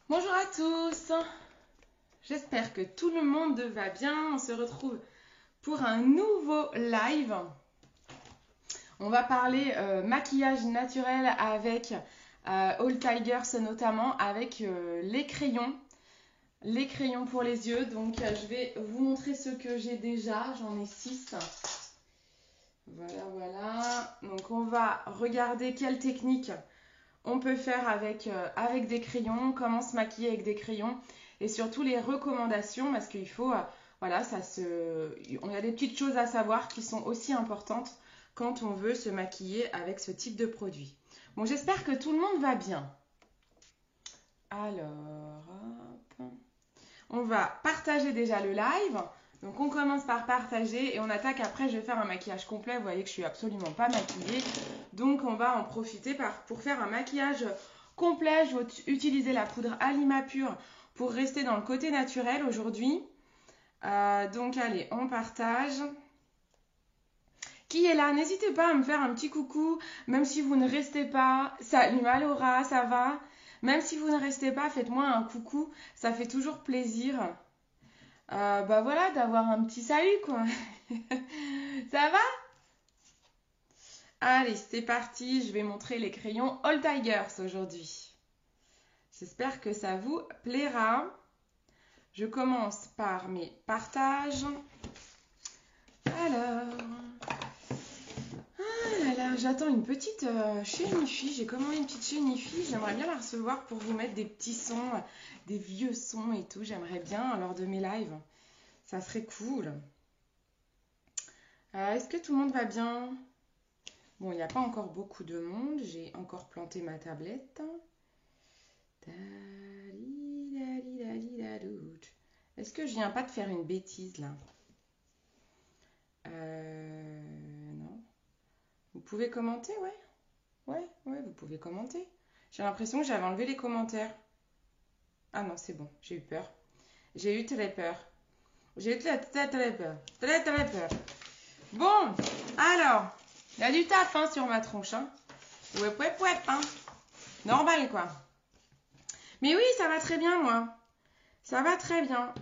Bonjour à tous, j'espère que tout le monde va bien. On se retrouve pour un nouveau live. On va parler maquillage naturel avec All Tigers notamment, avec les crayons pour les yeux. Donc je vais vous montrer ce que j'ai déjà, j'en ai 6. Voilà. Donc on va regarder quelle technique on peut faire avec des crayons, comment se maquiller avec des crayons et surtout les recommandations parce qu'il faut, voilà, on a des petites choses à savoir qui sont aussi importantes quand on veut se maquiller avec ce type de produit. Bon, j'espère que tout le monde va bien. Alors, hop. On va partager déjà le live. Donc on commence par partager et on attaque après. Je vais faire un maquillage complet. Vous voyez que je suis absolument pas maquillée. Donc on va en profiter pour faire un maquillage complet. Je vais utiliser la poudre Alima Pure pour rester dans le côté naturel aujourd'hui. Donc allez, on partage. Qui est là? N'hésitez pas à me faire un petit coucou, même si vous ne restez pas. Salut Malora, ça va? Même si vous ne restez pas, faites-moi un coucou, ça fait toujours plaisir. Bah voilà, d'avoir un petit salut quoi. Ça va? Allez, c'est parti, je vais montrer les crayons All Tigers aujourd'hui. J'espère que ça vous plaira. Je commence par mes partages. Alors... Ah là là, j'attends une petite chez Unifi. J'ai commandé une petite chez Unifi. J'aimerais bien la recevoir pour vous mettre des petits sons, des vieux sons et tout. J'aimerais bien lors de mes lives. Ça serait cool. Est-ce que tout le monde va bien? Bon, il n'y a pas encore beaucoup de monde. J'ai encore planté ma tablette. Est-ce que je viens pas de faire une bêtise là? Non. Vous pouvez commenter, ouais? Ouais, vous pouvez commenter. J'ai l'impression que j'avais enlevé les commentaires. Ah non, c'est bon, j'ai eu peur. J'ai eu très peur. J'ai eu très peur. Très peur. Bon, alors, il y a du taf hein, sur ma tronche. Hein. Ouais, hein. Normal, quoi. Mais oui, ça va très bien, moi. Ça va très bien.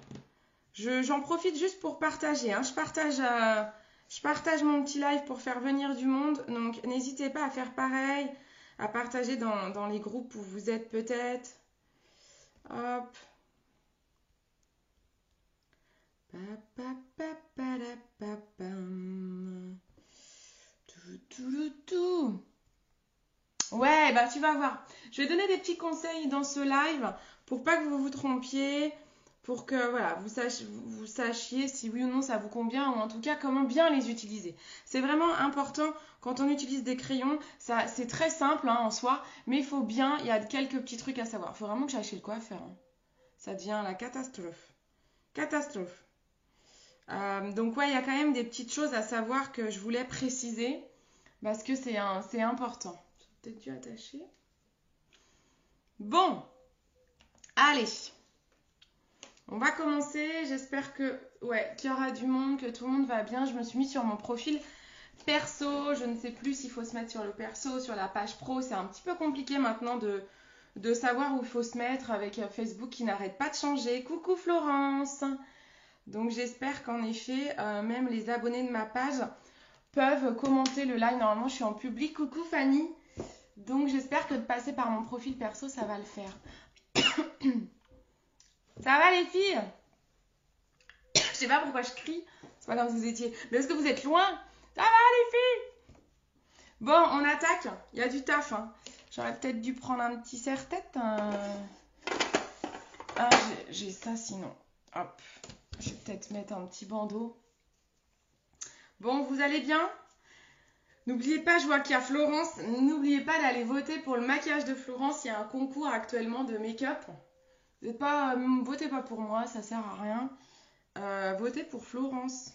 J'en profite juste pour partager. Hein. Je partage mon petit live pour faire venir du monde. Donc, n'hésitez pas à faire pareil, à partager dans les groupes où vous êtes peut-être. Hop. Ouais, bah tu vas voir. Je vais donner des petits conseils dans ce live pour pas que vous vous trompiez, pour que voilà, vous sachiez si oui ou non ça vous convient ou en tout cas comment bien les utiliser. C'est vraiment important quand on utilise des crayons, ça c'est très simple hein, en soi, mais il y a quelques petits trucs à savoir. Il faut vraiment que j'aille chez le coiffeur. Hein. Ça devient la catastrophe. Catastrophe. Donc ouais, il y a quand même des petites choses à savoir que je voulais préciser parce que c'est important. J'ai peut-être dû attacher. Bon, allez. On va commencer. J'espère qu'il y aura du monde, que tout le monde va bien. Je me suis mis sur mon profil perso. Je ne sais plus s'il faut se mettre sur le perso, sur la page pro. C'est un petit peu compliqué maintenant de savoir où il faut se mettre avec Facebook qui n'arrête pas de changer. Coucou Florence. Donc j'espère qu'en effet, même les abonnés de ma page peuvent commenter le live. Normalement, je suis en public. Coucou Fanny. Donc j'espère que de passer par mon profil perso, ça va le faire. Ça va les filles? Je sais pas pourquoi je crie. C'est pas comme si vous étiez. Mais est-ce que vous êtes loin? Ça va les filles? Bon, on attaque. Il y a du taf. Hein. J'aurais peut-être dû prendre un petit serre-tête. Ah, j'ai ça sinon. Hop. Je vais peut-être mettre un petit bandeau. Bon, vous allez bien? N'oubliez pas, je vois qu'il y a Florence. N'oubliez pas d'aller voter pour le maquillage de Florence. Il y a un concours actuellement de make-up. Votez pas pour moi, ça sert à rien. Votez pour Florence. De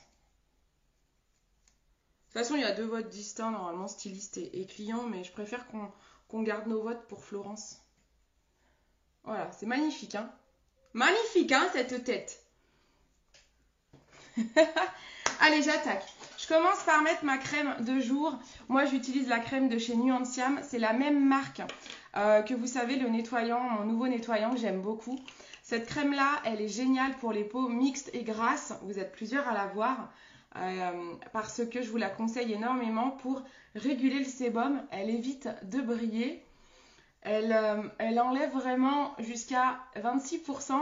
toute façon, il y a 2 votes distincts, normalement, styliste et client, mais je préfère qu'on garde nos votes pour Florence. Voilà, c'est magnifique, hein. Magnifique, hein, cette tête. Allez, j'attaque. Je commence par mettre ma crème de jour. Moi, j'utilise la crème de chez Nuanciam. C'est la même marque que vous savez, le nettoyant, mon nouveau nettoyant que j'aime beaucoup. Cette crème-là, elle est géniale pour les peaux mixtes et grasses. Vous êtes plusieurs à l'avoir parce que je vous la conseille énormément pour réguler le sébum. Elle évite de briller. Elle enlève vraiment jusqu'à 26%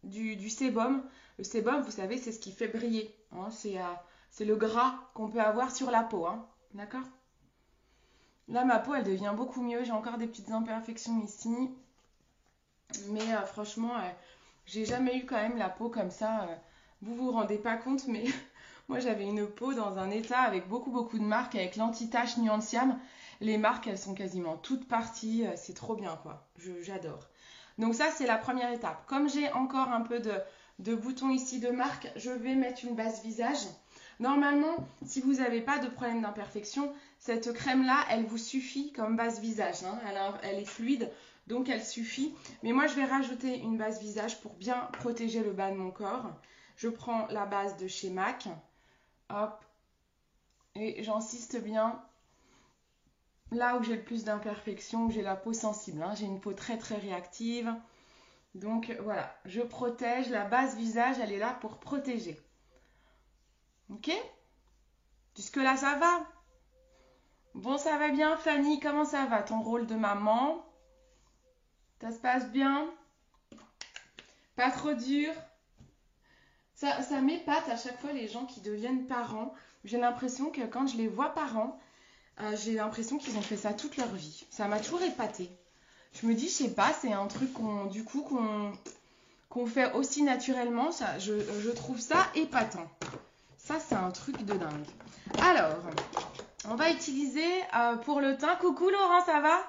du sébum. Le sébum, vous savez, c'est ce qui fait briller. Hein. C'est le gras qu'on peut avoir sur la peau. Hein. D'accord? Là, ma peau, elle devient beaucoup mieux. J'ai encore des petites imperfections ici. Mais franchement, j'ai jamais eu quand même la peau comme ça. Vous vous rendez pas compte, mais moi, j'avais une peau dans un état avec beaucoup de marques, avec l'anti-tache Nuanciam. Les marques, elles sont quasiment toutes parties. C'est trop bien, quoi. J'adore. Donc ça, c'est la première étape. Comme j'ai encore un peu de boutons ici de marque, je vais mettre une base visage. Normalement, si vous n'avez pas de problème d'imperfection, cette crème-là, elle vous suffit comme base visage. Hein. Elle est fluide, donc elle suffit. Mais moi, je vais rajouter une base visage pour bien protéger le bas de mon corps. Je prends la base de chez MAC. Hop. Et j'insiste bien là où j'ai le plus d'imperfections, où j'ai la peau sensible. Hein. J'ai une peau très réactive. Donc voilà, je protège. La base visage, elle est là pour protéger. Ok? Jusque-là, ça va? Bon, ça va bien, Fanny? Comment ça va? Ton rôle de maman? Ça se passe bien? Pas trop dur? Ça m'épate à chaque fois les gens qui deviennent parents. J'ai l'impression que quand je les vois parents, j'ai l'impression qu'ils ont fait ça toute leur vie. Ça m'a toujours épaté. Je me dis, je sais pas, c'est un truc qu'on fait aussi naturellement. Ça, je trouve ça épatant. Ça, c'est un truc de dingue. Alors, on va utiliser pour le teint. Coucou Laurent, ça va?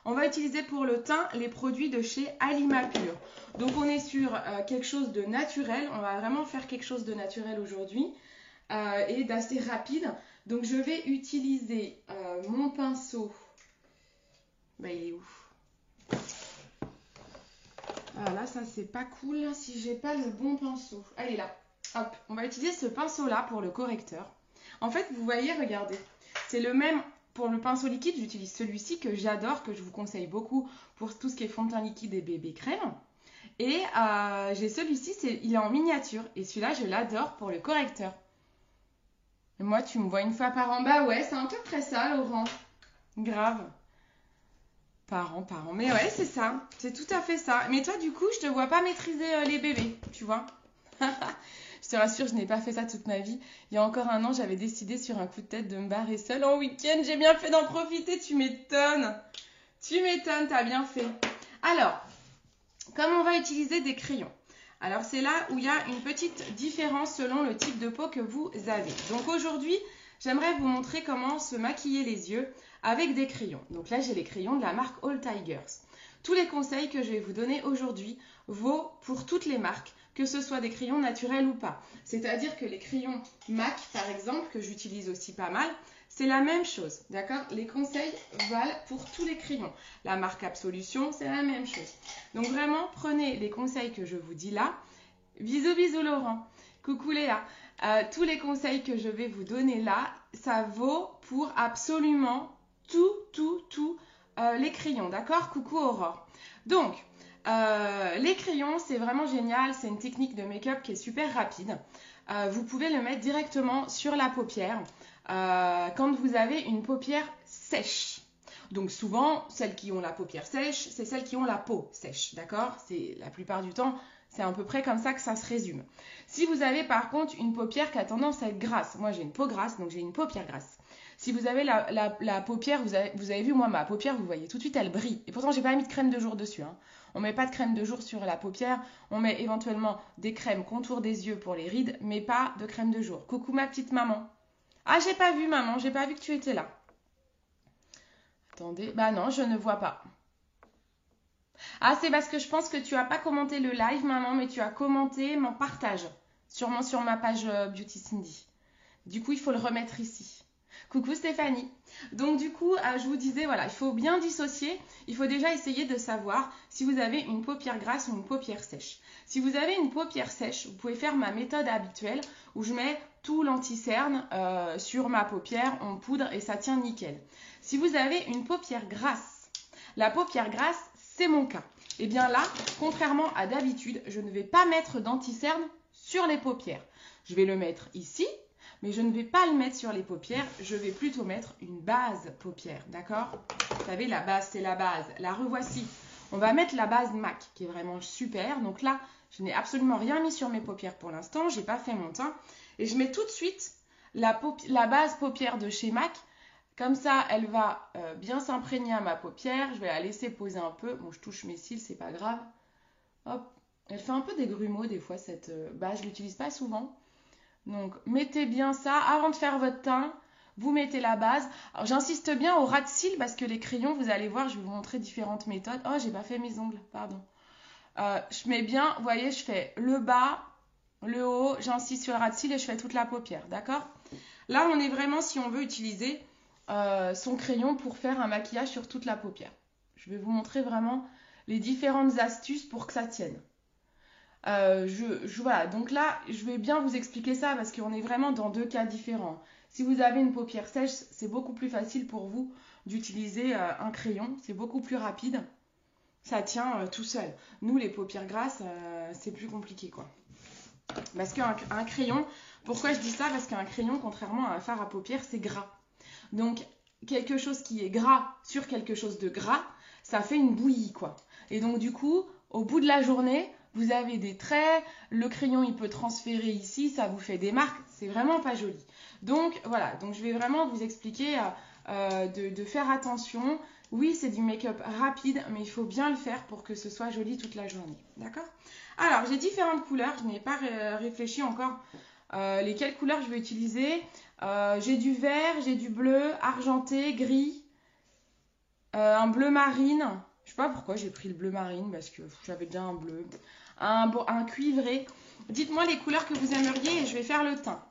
On va utiliser pour le teint les produits de chez Alimapur. Donc, on est sur quelque chose de naturel. On va vraiment faire quelque chose de naturel aujourd'hui et d'assez rapide. Donc, je vais utiliser mon pinceau. Bah, il est où? Ah là, ça, c'est pas cool si j'ai pas le bon pinceau. Elle est là. Hop, on va utiliser ce pinceau-là pour le correcteur. En fait, vous voyez, regardez, c'est le même pour le pinceau liquide. J'utilise celui-ci que j'adore, que je vous conseille beaucoup pour tout ce qui est fond de teint liquide et bébé crème. Et j'ai celui-ci, il est en miniature. Et celui-là, je l'adore pour le correcteur. Et moi, tu me vois une fois par an. Bah ouais, c'est un peu près ça, Laurent. Grave. Par an. Mais ouais, c'est ça. C'est tout à fait ça. Mais toi, du coup, je te vois pas maîtriser les bébés, tu vois. Je te rassure, je n'ai pas fait ça toute ma vie. Il y a encore un an, j'avais décidé sur un coup de tête de me barrer seule en week-end. J'ai bien fait d'en profiter, tu m'étonnes. Tu m'étonnes, t'as bien fait. Alors, comme on va utiliser des crayons. Alors, c'est là où il y a une petite différence selon le type de peau que vous avez. Donc aujourd'hui, j'aimerais vous montrer comment se maquiller les yeux avec des crayons. Donc là, j'ai les crayons de la marque All Tigers. Tous les conseils que je vais vous donner aujourd'hui vaut pour toutes les marques, que ce soit des crayons naturels ou pas. C'est-à-dire que les crayons MAC, par exemple, que j'utilise aussi pas mal, c'est la même chose, d'accord? Les conseils valent pour tous les crayons. La marque Absolution, c'est la même chose. Donc vraiment, prenez les conseils que je vous dis là. Bisous Laurent. Coucou Léa. Tous les conseils que je vais vous donner là, ça vaut pour absolument tous les crayons, d'accord? Coucou Aurore. Donc, les crayons, c'est vraiment génial. C'est une technique de make-up qui est super rapide. Vous pouvez le mettre directement sur la paupière quand vous avez une paupière sèche. Donc souvent, celles qui ont la paupière sèche, c'est celles qui ont la peau sèche, d'accord? C'est la plupart du temps, c'est à peu près comme ça que ça se résume. Si vous avez par contre une paupière qui a tendance à être grasse, moi j'ai une peau grasse, donc j'ai une paupière grasse. Si vous avez la paupière, vous avez vu, moi, ma paupière, vous voyez, tout de suite, elle brille. Et pourtant, j'ai pas mis de crème de jour dessus. Hein. On met pas de crème de jour sur la paupière. On met éventuellement des crèmes contour des yeux pour les rides, mais pas de crème de jour. Coucou, ma petite maman. Ah, j'ai pas vu, maman. J'ai pas vu que tu étais là. Attendez. Bah non, je ne vois pas. Ah, c'est parce que je pense que tu as pas commenté le live, maman, mais tu as commenté mon partage. Sûrement sur ma page Beauty Cindy. Du coup, il faut le remettre ici. Coucou Stéphanie. Donc du coup, je vous disais, voilà, il faut bien dissocier. Il faut déjà essayer de savoir si vous avez une paupière grasse ou une paupière sèche. Si vous avez une paupière sèche, vous pouvez faire ma méthode habituelle où je mets tout l'anti-cerne sur ma paupière en poudre et ça tient nickel. Si vous avez une paupière grasse, La paupière grasse, c'est mon cas. Et bien là, contrairement à d'habitude, je ne vais pas mettre d'anti-cerne sur les paupières. Je vais le mettre ici, mais je ne vais pas le mettre sur les paupières. Je vais plutôt mettre une base paupière, d'accord? Vous savez, la base, c'est la base. La revoici. On va mettre la base MAC, qui est vraiment super. Donc là, je n'ai absolument rien mis sur mes paupières pour l'instant. Je n'ai pas fait mon teint. Et je mets tout de suite la base paupière de chez MAC. Comme ça, elle va bien s'imprégner à ma paupière. Je vais la laisser poser un peu. Bon, je touche mes cils, c'est pas grave. Hop. Elle fait un peu des grumeaux des fois, cette base. Je ne l'utilise pas souvent. Donc, mettez bien ça. Avant de faire votre teint, vous mettez la base. Alors, j'insiste bien au ras de cils parce que les crayons, vous allez voir, je vais vous montrer différentes méthodes. Oh, j'ai pas fait mes ongles, pardon. Je mets bien, vous voyez, je fais le bas, le haut, j'insiste sur le ras de cils et je fais toute la paupière, d'accord? Là, on est vraiment, si on veut utiliser son crayon pour faire un maquillage sur toute la paupière. Je vais vous montrer vraiment les différentes astuces pour que ça tienne. Voilà, donc là, je vais bien vous expliquer ça parce qu'on est vraiment dans deux cas différents. Si vous avez une paupière sèche, c'est beaucoup plus facile pour vous d'utiliser un crayon. C'est beaucoup plus rapide. Ça tient tout seul. Nous, les paupières grasses, c'est plus compliqué, quoi. Parce qu'un crayon, pourquoi je dis ça? Parce qu'un crayon, contrairement à un fard à paupières, c'est gras. Donc, quelque chose qui est gras sur quelque chose de gras, ça fait une bouillie, quoi. Et donc, du coup, au bout de la journée, vous avez des traits, le crayon, il peut transférer ici, ça vous fait des marques. C'est vraiment pas joli. Donc, voilà. Donc, je vais vraiment vous expliquer de faire attention. Oui, c'est du make-up rapide, mais il faut bien le faire pour que ce soit joli toute la journée. D'accord? Alors, j'ai différentes couleurs. Je n'ai pas réfléchi encore lesquelles couleurs je vais utiliser. J'ai du vert, j'ai du bleu, argenté, gris, un bleu marine. Je sais pas pourquoi j'ai pris le bleu marine, parce que j'avais déjà un bleu. Un cuivré. Dites-moi les couleurs que vous aimeriez et je vais faire le teint.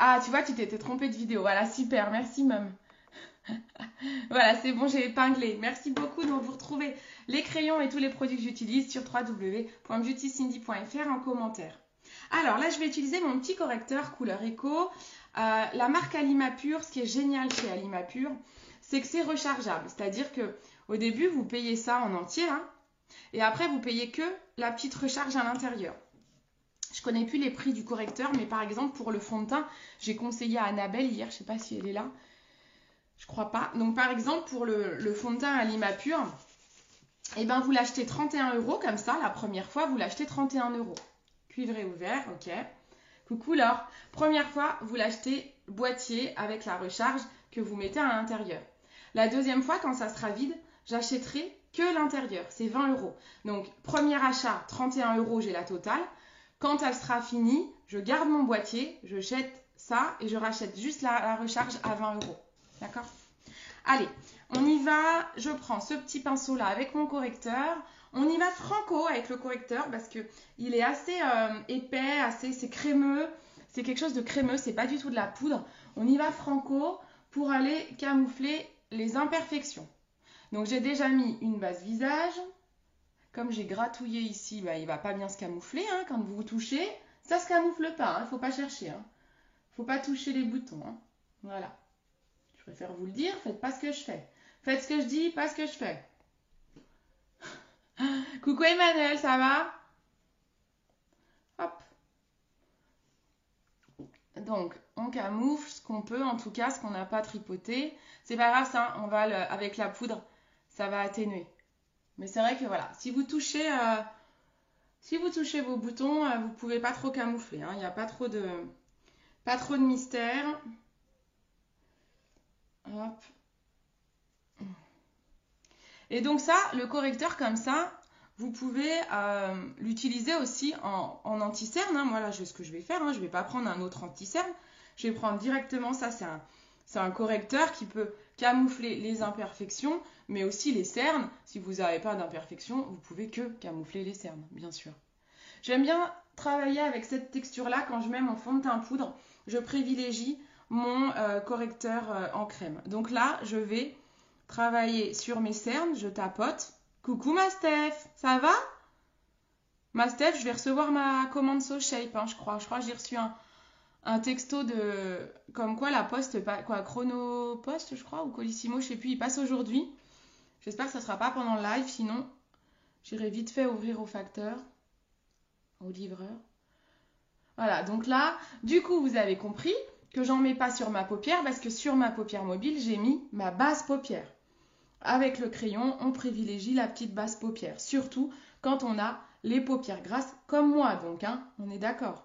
Ah, tu vois, tu t'étais trompée de vidéo. Voilà, super. Merci, Mum. Voilà, c'est bon, j'ai épinglé. Merci beaucoup. Donc, vous retrouvez les crayons et tous les produits que j'utilise sur www.beautycindy.fr en commentaire. Alors là, je vais utiliser mon petit correcteur couleur éco. La marque Alimapur, ce qui est génial chez Alimapur, c'est que c'est rechargeable. C'est-à-dire que au début, vous payez ça en entier, hein, et après, vous payez que la petite recharge à l'intérieur. Je ne connais plus les prix du correcteur, mais par exemple, pour le fond de teint, j'ai conseillé à Annabelle hier, je ne sais pas si elle est là. Je crois pas. Donc, par exemple, pour le fond de teint Alimapur, eh ben, vous l'achetez 31 € comme ça. La première fois, vous l'achetez 31 €. Cuivré ouvert, ok. Coucou Laure. Première fois, vous l'achetez boîtier avec la recharge que vous mettez à l'intérieur. La deuxième fois, quand ça sera vide, j'achèterai que l'intérieur. C'est 20 €. Donc, premier achat, 31 €, j'ai la totale. Quand elle sera finie, je garde mon boîtier, je jette ça et je rachète juste la recharge à 20 €. D'accord? Allez, on y va. Je prends ce petit pinceau-là avec mon correcteur. On y va franco avec le correcteur parce qu'il est assez épais, c'est crémeux. C'est quelque chose de crémeux, c'est pas du tout de la poudre. On y va franco pour aller camoufler les imperfections. Donc j'ai déjà mis une base visage. Comme j'ai gratouillé ici, bah, il ne va pas bien se camoufler. Hein, quand vous touchez, ça ne se camoufle pas. Il ne faut pas chercher. Il ne faut pas toucher les boutons. Hein. Voilà. Je préfère vous le dire. Faites pas ce que je fais. Faites ce que je dis, pas ce que je fais. Coucou Emmanuel, ça va? Hop. Donc, on camoufle ce qu'on peut, en tout cas, ce qu'on n'a pas tripoté. C'est pas grave, ça, on va avec la poudre, ça va atténuer. Mais c'est vrai que voilà, si vous touchez vos boutons, vous pouvez pas trop camoufler. Hein. Il n'y a pas trop de mystère. Hop. Et donc ça, le correcteur comme ça, vous pouvez l'utiliser aussi en anti-cerne. Hein. Moi là, ce que je vais faire, hein, je ne vais pas prendre un autre anti-cerne. Je vais prendre directement ça, c'est un correcteur qui peut camoufler les imperfections, mais aussi les cernes. Si vous n'avez pas d'imperfections, vous pouvez que camoufler les cernes, bien sûr. J'aime bien travailler avec cette texture-là quand je mets mon fond de teint poudre. Je privilégie mon correcteur en crème. Donc là, je vais travailler sur mes cernes, je tapote. Coucou ma Steph, ça va? Ma Steph, je vais recevoir ma commande So Shape, hein, je crois. Je crois que j'ai reçu un texto de comme quoi la poste, quoi, Chronopost, je crois, ou Colissimo, je sais plus, il passe aujourd'hui. J'espère que ça sera pas pendant le live, sinon j'irai vite fait ouvrir au facteur, au livreur. Voilà, donc là, du coup, vous avez compris que j'en mets pas sur ma paupière parce que sur ma paupière mobile, j'ai mis ma base paupière. Avec le crayon, on privilégie la petite base paupière, surtout quand on a les paupières grasses comme moi, donc, hein, on est d'accord.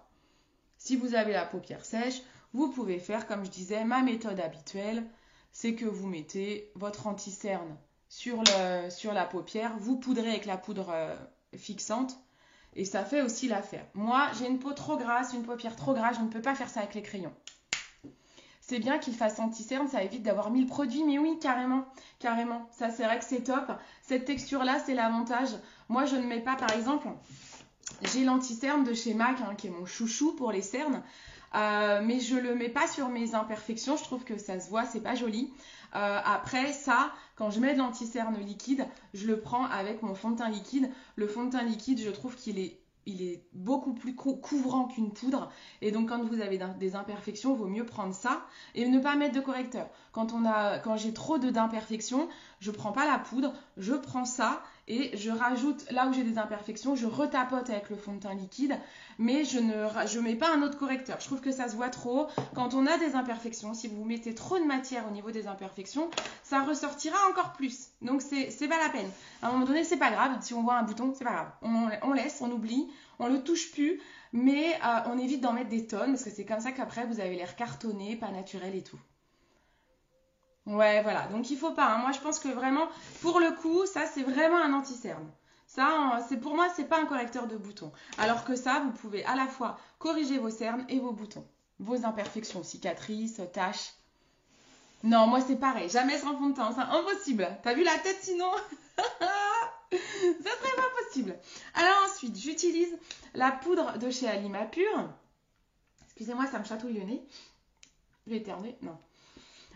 Si vous avez la paupière sèche, vous pouvez faire, comme je disais, ma méthode habituelle, c'est que vous mettez votre anti-cerne sur la paupière, vous poudrez avec la poudre fixante, et ça fait aussi l'affaire. Moi, j'ai une peau trop grasse, une paupière trop grasse, je ne peux pas faire ça avec les crayons. C'est bien qu'il fasse anti-cerne, ça évite d'avoir 1000 produits, mais oui, carrément, carrément. Ça, c'est vrai que c'est top. Cette texture-là, c'est l'avantage. Moi, je ne mets pas, par exemple, j'ai l'anti-cerne de chez MAC, hein, qui est mon chouchou pour les cernes, mais je le mets pas sur mes imperfections. Je trouve que ça se voit, c'est pas joli. Après, ça, quand je mets de l'anti-cerne liquide, je le prends avec mon fond de teint liquide. Le fond de teint liquide, je trouve qu'il est beaucoup plus couvrant qu'une poudre, et donc quand vous avez des imperfections, il vaut mieux prendre ça et ne pas mettre de correcteur. Quand j'ai trop d'imperfections, je prends pas la poudre, je prends ça et je rajoute, là où j'ai des imperfections, je retapote avec le fond de teint liquide, mais je mets pas un autre correcteur. Je trouve que ça se voit trop. Quand on a des imperfections, si vous mettez trop de matière au niveau des imperfections, ça ressortira encore plus. Donc c'est pas la peine. À un moment donné, c'est pas grave. Si on voit un bouton, c'est pas grave. On laisse, on oublie, on le touche plus, mais on évite d'en mettre des tonnes parce que c'est comme ça qu'après vous avez l'air cartonné, pas naturel et tout. Ouais, voilà. Donc il faut pas, hein. Moi, je pense que vraiment, pour le coup, ça, c'est vraiment un anti-cerne. Ça, pour moi, c'est pas un correcteur de boutons. Alors que ça, vous pouvez à la fois corriger vos cernes et vos boutons. Vos imperfections, cicatrices, taches. Non, moi, c'est pareil. Jamais sans fond de teint. C'est impossible. T'as vu la tête sinon? Ça serait pas possible. Alors ensuite, j'utilise la poudre de chez Alima Pure. Excusez-moi, ça me chatouille le nez. Je vais éternuer. Non.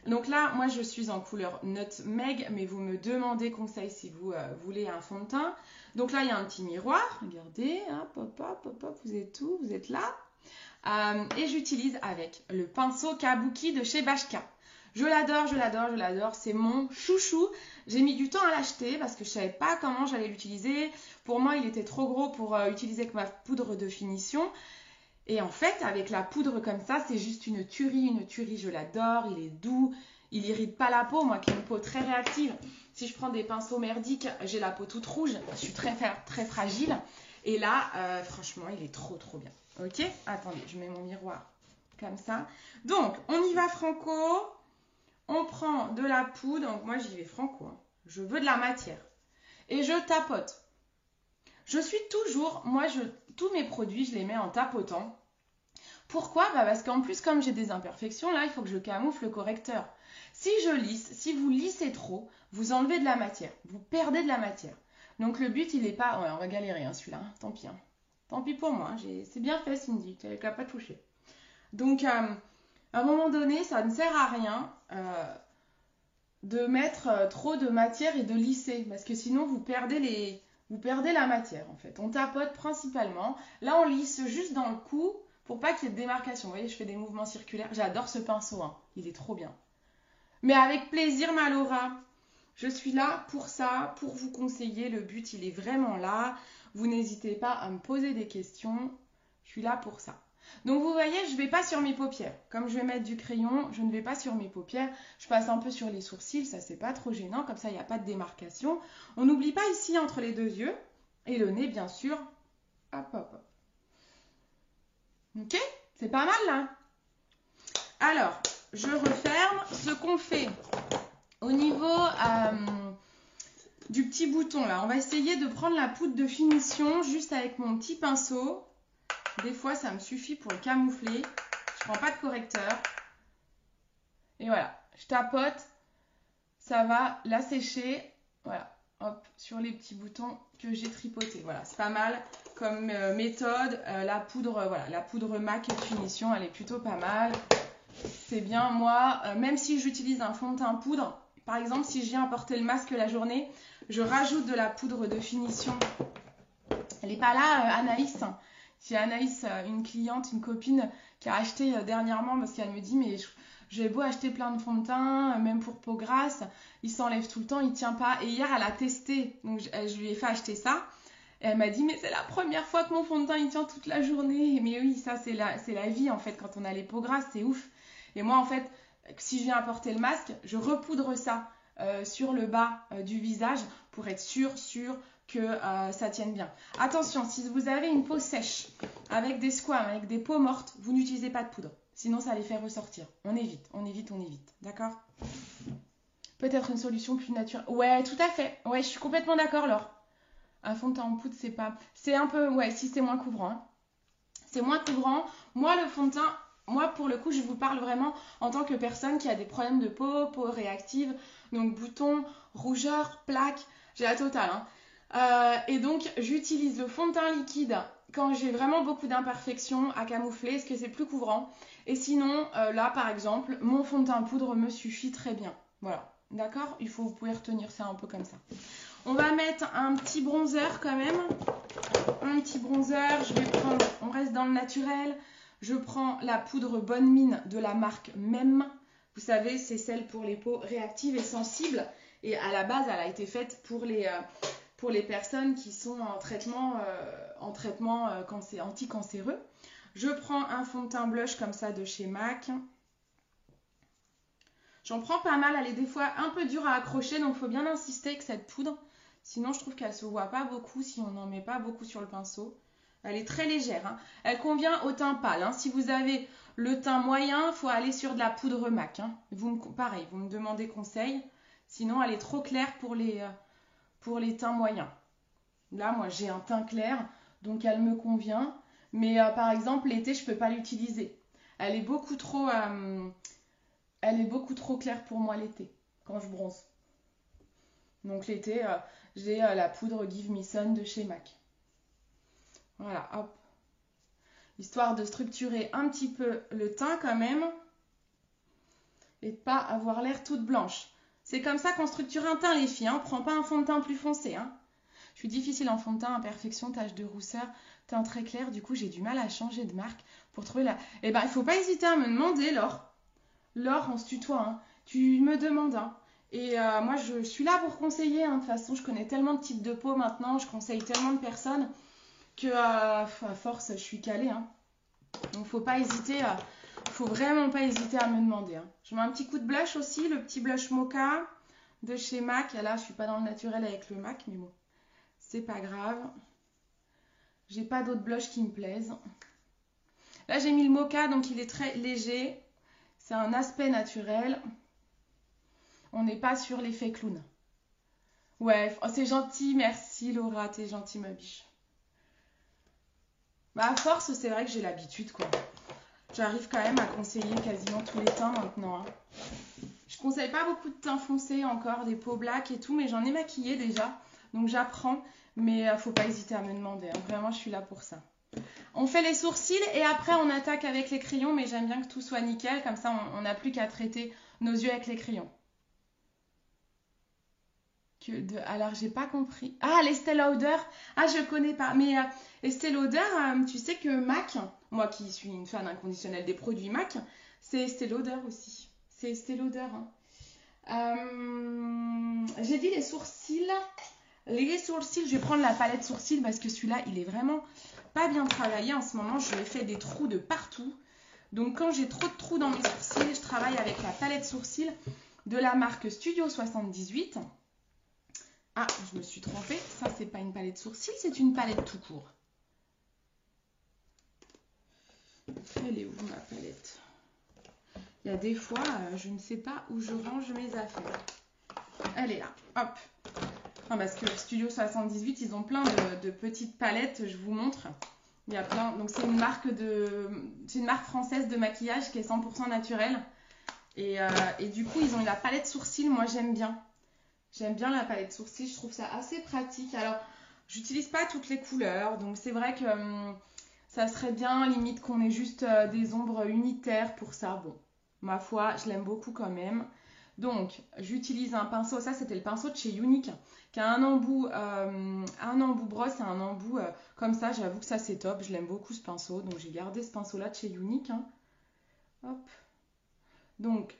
Donc là, moi, je suis en couleur Nutmeg, mais vous me demandez conseil si vous voulez un fond de teint. Donc là, il y a un petit miroir. Regardez, hop, hop, hop, hop, vous êtes où? Vous êtes là. Et j'utilise avec le pinceau Kabuki de chez Bashka. Je l'adore, je l'adore, je l'adore. C'est mon chouchou. J'ai mis du temps à l'acheter parce que je ne savais pas comment j'allais l'utiliser. Pour moi, il était trop gros pour utiliser avec ma poudre de finition. Et en fait, avec la poudre comme ça, c'est juste une tuerie, je l'adore, il est doux, il irrite pas la peau, moi qui ai une peau très réactive. Si je prends des pinceaux merdiques, j'ai la peau toute rouge, je suis très fragile. Et là, franchement, il est trop bien. Ok? Attendez, je mets mon miroir comme ça. Donc, on y va franco, on prend de la poudre, donc moi j'y vais franco, hein. Je veux de la matière. Et je tapote. Je suis toujours, tous mes produits, je les mets en tapotant. Pourquoi? Parce qu'en plus, comme j'ai des imperfections, là, il faut que je camoufle le correcteur. Si je lisse, si vous lissez trop, vous enlevez de la matière, vous perdez de la matière. Donc le but, il n'est pas... Ouais, on va galérer, hein, celui-là, hein. Tant pis. Hein. Tant pis pour moi, c'est bien fait, Cindy, tu n'avais qu'à pas toucher. Donc, à un moment donné, ça ne sert à rien de mettre trop de matière et de lisser, parce que sinon, vous perdez la matière en fait. On tapote principalement. Là, on lisse juste dans le cou pour pas qu'il y ait de démarcation. Vous voyez, je fais des mouvements circulaires. J'adore ce pinceau, hein. Il est trop bien. Mais avec plaisir, ma Laura. Je suis là pour ça, pour vous conseiller. Le but, il est vraiment là. Vous n'hésitez pas à me poser des questions. Je suis là pour ça. Donc vous voyez, je ne vais pas sur mes paupières. Comme je vais mettre du crayon, je ne vais pas sur mes paupières. Je passe un peu sur les sourcils, ça c'est pas trop gênant, comme ça il n'y a pas de démarcation. On n'oublie pas ici entre les deux yeux. Et le nez, bien sûr. Hop, hop, hop. Ok? C'est pas mal là. Alors, je referme. Ce qu'on fait au niveau du petit bouton là, on va essayer de prendre la poudre de finition juste avec mon petit pinceau. Des fois, ça me suffit pour le camoufler. Je prends pas de correcteur. Et voilà, je tapote. Ça va l'assécher. Voilà, hop, sur les petits boutons que j'ai tripotés. Voilà, c'est pas mal comme méthode. La poudre, voilà, la poudre MAC finition, elle est plutôt pas mal. C'est bien, moi, même si j'utilise un fond de teint poudre, par exemple, si je viens apporter le masque la journée, je rajoute de la poudre de finition. Elle n'est pas là, Anaïs. Si Anaïs, une cliente, une copine qui a acheté dernièrement, parce qu'elle me dit, mais j'ai beau acheter plein de fond de teint, même pour peau grasse, il s'enlève tout le temps, il tient pas. Et hier, elle a testé, donc je lui ai fait acheter ça. Et elle m'a dit, mais c'est la première fois que mon fond de teint, il tient toute la journée. Mais oui, ça, c'est la vie, en fait, quand on a les peaux grasses, c'est ouf. Et moi, en fait, si je viens apporter le masque, je repoudre ça sur le bas du visage pour être sûr que ça tienne bien. Attention, si vous avez une peau sèche, avec des squames, avec des peaux mortes, vous n'utilisez pas de poudre. Sinon, ça les fait ressortir. On évite. D'accord? Peut-être une solution plus naturelle. Ouais, tout à fait. Ouais, je suis complètement d'accord, Laure. Un fond de teint en poudre, c'est pas... C'est un peu... Ouais, si c'est moins couvrant. Hein. C'est moins couvrant. Moi, le fond de teint... Moi, pour le coup, je vous parle vraiment en tant que personne qui a des problèmes de peau réactive, donc boutons, rougeurs, plaques, j'ai la totale. Hein. Et donc, j'utilise le fond de teint liquide quand j'ai vraiment beaucoup d'imperfections à camoufler, parce que c'est plus couvrant. Et sinon, là, par exemple, mon fond de teint poudre me suffit très bien. Voilà, d'accord? Vous pouvez retenir ça un peu comme ça. On va mettre un petit bronzer quand même. Un petit bronzer, je vais prendre, on reste dans le naturel. Je prends la poudre Bonne Mine de la marque Même. Vous savez, c'est celle pour les peaux réactives et sensibles. Et à la base, elle a été faite pour les personnes qui sont en traitement anticancéreux. Je prends un fond de teint blush comme ça de chez MAC. J'en prends pas mal, elle est des fois un peu dure à accrocher, donc il faut bien insister avec cette poudre. Sinon, je trouve qu'elle se voit pas beaucoup si on n'en met pas beaucoup sur le pinceau. Elle est très légère. Hein. Elle convient au teint pâle. Hein. Si vous avez le teint moyen, il faut aller sur de la poudre MAC. Hein. Pareil, vous me demandez conseil. Sinon, elle est trop claire pour les teints moyens. Là, moi, j'ai un teint clair, donc elle me convient. Mais par exemple, l'été, je ne peux pas l'utiliser. Elle est beaucoup trop claire pour moi l'été, quand je bronze. Donc l'été, j'ai la poudre Give Me Sun de chez MAC. Voilà, hop. Histoire de structurer un petit peu le teint quand même. Et de pas avoir l'air toute blanche. C'est comme ça qu'on structure un teint, les filles. Hein. On ne prend pas un fond de teint plus foncé. Hein. Je suis difficile en fond de teint, imperfection, tache de rousseur, teint très clair. Du coup, j'ai du mal à changer de marque pour trouver la... Eh ben, il ne faut pas hésiter à me demander, Laure. Laure, on se tutoie. Hein. Tu me demandes. Hein. Et moi, je suis là pour conseiller. Hein. De toute façon, je connais tellement de types de peau maintenant. Je conseille tellement de personnes que à force, je suis calée. Hein. Donc, faut pas hésiter. Faut vraiment pas hésiter à me demander. Hein. Je mets un petit coup de blush aussi. Le petit blush Mocha de chez MAC. Là, je suis pas dans le naturel avec le MAC. Mais bon, c'est pas grave. J'ai pas d'autres blushs qui me plaisent. Là, j'ai mis le Mocha. Donc, il est très léger. C'est un aspect naturel. On n'est pas sur l'effet clown. Ouais, oh, c'est gentil, merci Laura, t'es gentille ma biche. Bah à force, c'est vrai que j'ai l'habitude quoi. J'arrive quand même à conseiller quasiment tous les teints maintenant. Hein. Je conseille pas beaucoup de teints foncés encore, des peaux black et tout, mais j'en ai maquillé déjà. Donc j'apprends, mais faut pas hésiter à me demander. Hein. Vraiment, je suis là pour ça. On fait les sourcils et après on attaque avec les crayons, mais j'aime bien que tout soit nickel, comme ça on n'a plus qu'à traiter nos yeux avec les crayons. Alors, j'ai pas compris. Ah, l'Estée Lauder. Ah, je connais pas. Mais Estée Lauder, tu sais que MAC, moi qui suis une fan inconditionnelle des produits MAC, c'est Estée Lauder aussi. C'est Estée Lauder. Hein. J'ai dit les sourcils. Les sourcils, je vais prendre la palette sourcils parce que celui-là, il est vraiment pas bien travaillé en ce moment. Je lui ai fait des trous de partout. Donc, quand j'ai trop de trous dans mes sourcils, je travaille avec la palette sourcils de la marque Studio 78. Ah, je me suis trompée. Ça, c'est pas une palette sourcils, c'est une palette tout court. Elle est où ma palette? Il y a des fois, je ne sais pas où je range mes affaires. Elle est là. Hop. Enfin, parce que Studio 78, ils ont plein de petites palettes. Je vous montre. Il y a plein. Donc, c'est une marque française de maquillage qui est 100% naturelle. Et du coup, ils ont la palette sourcils. Moi, j'aime bien. J'aime bien la palette sourcils, je trouve ça assez pratique. Alors, j'utilise pas toutes les couleurs, donc c'est vrai que ça serait bien, limite, qu'on ait juste des ombres unitaires pour ça. Bon, ma foi, je l'aime beaucoup quand même. Donc, j'utilise un pinceau, ça c'était le pinceau de chez Unique, qui a un embout brosse et un embout comme ça. J'avoue que ça c'est top, je l'aime beaucoup ce pinceau. Donc, j'ai gardé ce pinceau-là de chez Unique. Hein. Hop. Donc,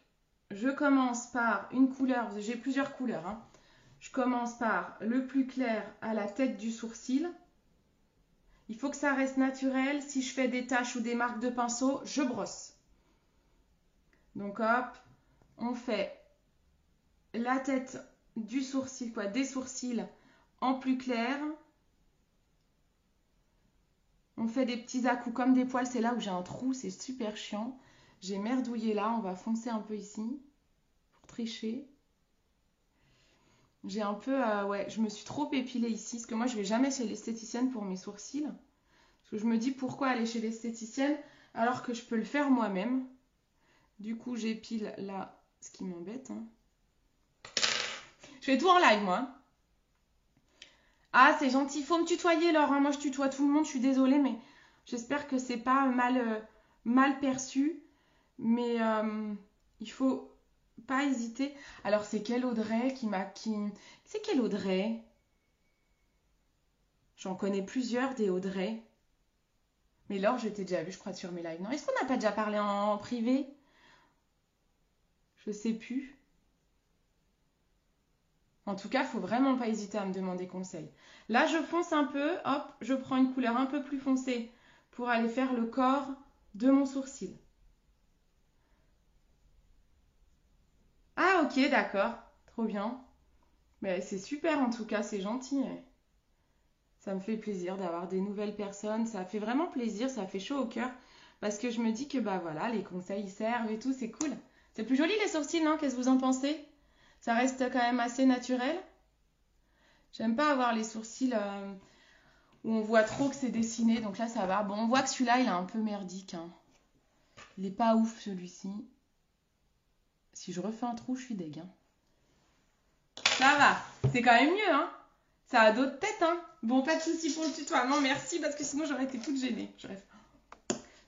je commence par une couleur, j'ai plusieurs couleurs. Hein. Je commence par le plus clair à la tête du sourcil. Il faut que ça reste naturel. Si je fais des taches ou des marques de pinceau, je brosse. Donc hop, on fait la tête du sourcil, des sourcils en plus clair. On fait des petits à-coups comme des poils. C'est là où j'ai un trou, c'est super chiant. J'ai merdouillé là, on va foncer un peu ici pour tricher. J'ai un peu, ouais, je me suis trop épilée ici, parce que moi je vais jamais chez l'esthéticienne pour mes sourcils. Parce que je me dis pourquoi aller chez l'esthéticienne alors que je peux le faire moi-même. Du coup j'épile là, ce qui m'embête. Hein. Je fais tout en live moi. Ah c'est gentil, faut me tutoyer Laure, hein. Moi je tutoie tout le monde, je suis désolée, mais j'espère que c'est pas mal perçu. Mais il faut pas hésiter. Alors c'est quelle Audrey C'est quelle Audrey? J'en connais plusieurs des Audrey. Mais Laure, je t'ai déjà vu, je crois, sur mes lives. Non, est-ce qu'on n'a pas déjà parlé en privé? Je sais plus. En tout cas, faut vraiment pas hésiter à me demander conseil. Là, je fonce un peu, hop, je prends une couleur un peu plus foncée pour aller faire le corps de mon sourcil. Ah ok, d'accord, trop bien. Mais c'est super en tout cas, c'est gentil. Ça me fait plaisir d'avoir des nouvelles personnes, ça fait vraiment plaisir, ça fait chaud au cœur. Parce que je me dis que bah voilà, les conseils servent et tout, c'est cool. C'est plus joli les sourcils, non? Qu'est-ce que vous en pensez? Ça reste quand même assez naturel. J'aime pas avoir les sourcils où on voit trop que c'est dessiné, donc là ça va. Bon, on voit que celui-là il est un peu merdique. Hein. Il est pas ouf celui-ci. Si je refais un trou, je suis deg. Hein. Ça va, c'est quand même mieux, hein. Ça a d'autres têtes, hein. Bon, pas de soucis pour le tutoiement, merci, parce que sinon j'aurais été toute gênée.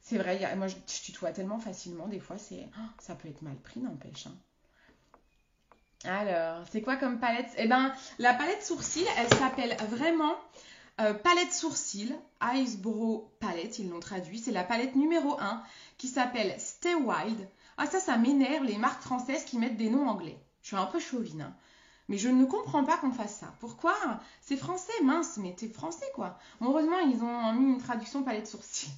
C'est vrai, moi je tutoie tellement facilement, des fois ça peut être mal pris, n'empêche. Hein. Alors, c'est quoi comme palette? Eh ben, la palette sourcil, elle s'appelle vraiment palette sourcil, Eyebrow Palette, ils l'ont traduit. C'est la palette numéro 1 qui s'appelle Stay Wild. Ah ça m'énerve, les marques françaises qui mettent des noms anglais. Je suis un peu chauvine, hein. Mais je ne comprends pas qu'on fasse ça. Pourquoi? C'est français, mince, mais t'es français quoi. Bon, heureusement, ils ont mis une traduction palette sourcil.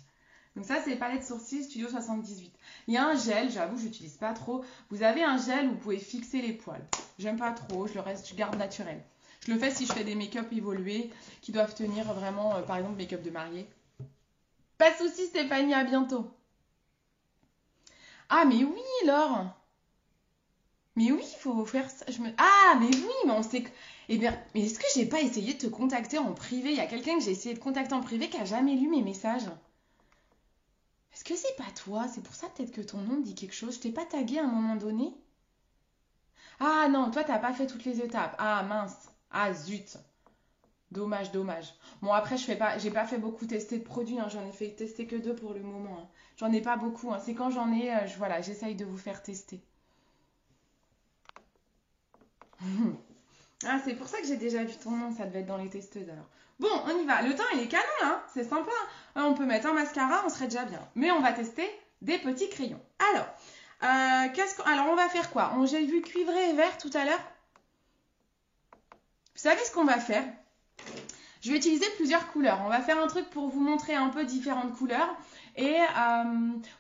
Donc ça, c'est palette sourcil Studio 78. Il y a un gel, j'avoue, je n'utilise pas trop. Vous avez un gel où vous pouvez fixer les poils. J'aime pas trop, je garde naturel. Je le fais si je fais des make-up évolués qui doivent tenir vraiment, par exemple, make-up de mariée. Pas de soucis, Stéphanie, à bientôt. Ah, mais oui, Laure. Mais oui, il faut faire ça. Ah, mais oui, mais on sait que... Eh bien, mais est-ce que j'ai pas essayé de te contacter en privé? Il y a quelqu'un que j'ai essayé de contacter en privé qui a jamais lu mes messages. Est-ce que c'est pas toi? C'est pour ça peut-être que ton nom me dit quelque chose. Je t'ai pas tagué à un moment donné? Ah non, toi t'as pas fait toutes les étapes. Ah mince. Ah zut. Dommage, dommage. Bon après j'ai pas fait beaucoup tester de produits. Hein. J'en ai fait tester que 2 pour le moment. Hein. J'en ai pas beaucoup. Hein. C'est quand j'en ai, voilà, j'essaye de vous faire tester. Ah c'est pour ça que j'ai déjà vu ton nom. Ça devait être dans les testeuses alors. Bon, on y va. Le temps, il est canon, hein. C'est sympa. On peut mettre un mascara, on serait déjà bien. Mais on va tester des petits crayons. Alors, on va faire quoi? J'ai vu cuivré et vert tout à l'heure. Vous savez ce qu'on va faire? Je vais utiliser plusieurs couleurs. On va faire un truc pour vous montrer un peu différentes couleurs et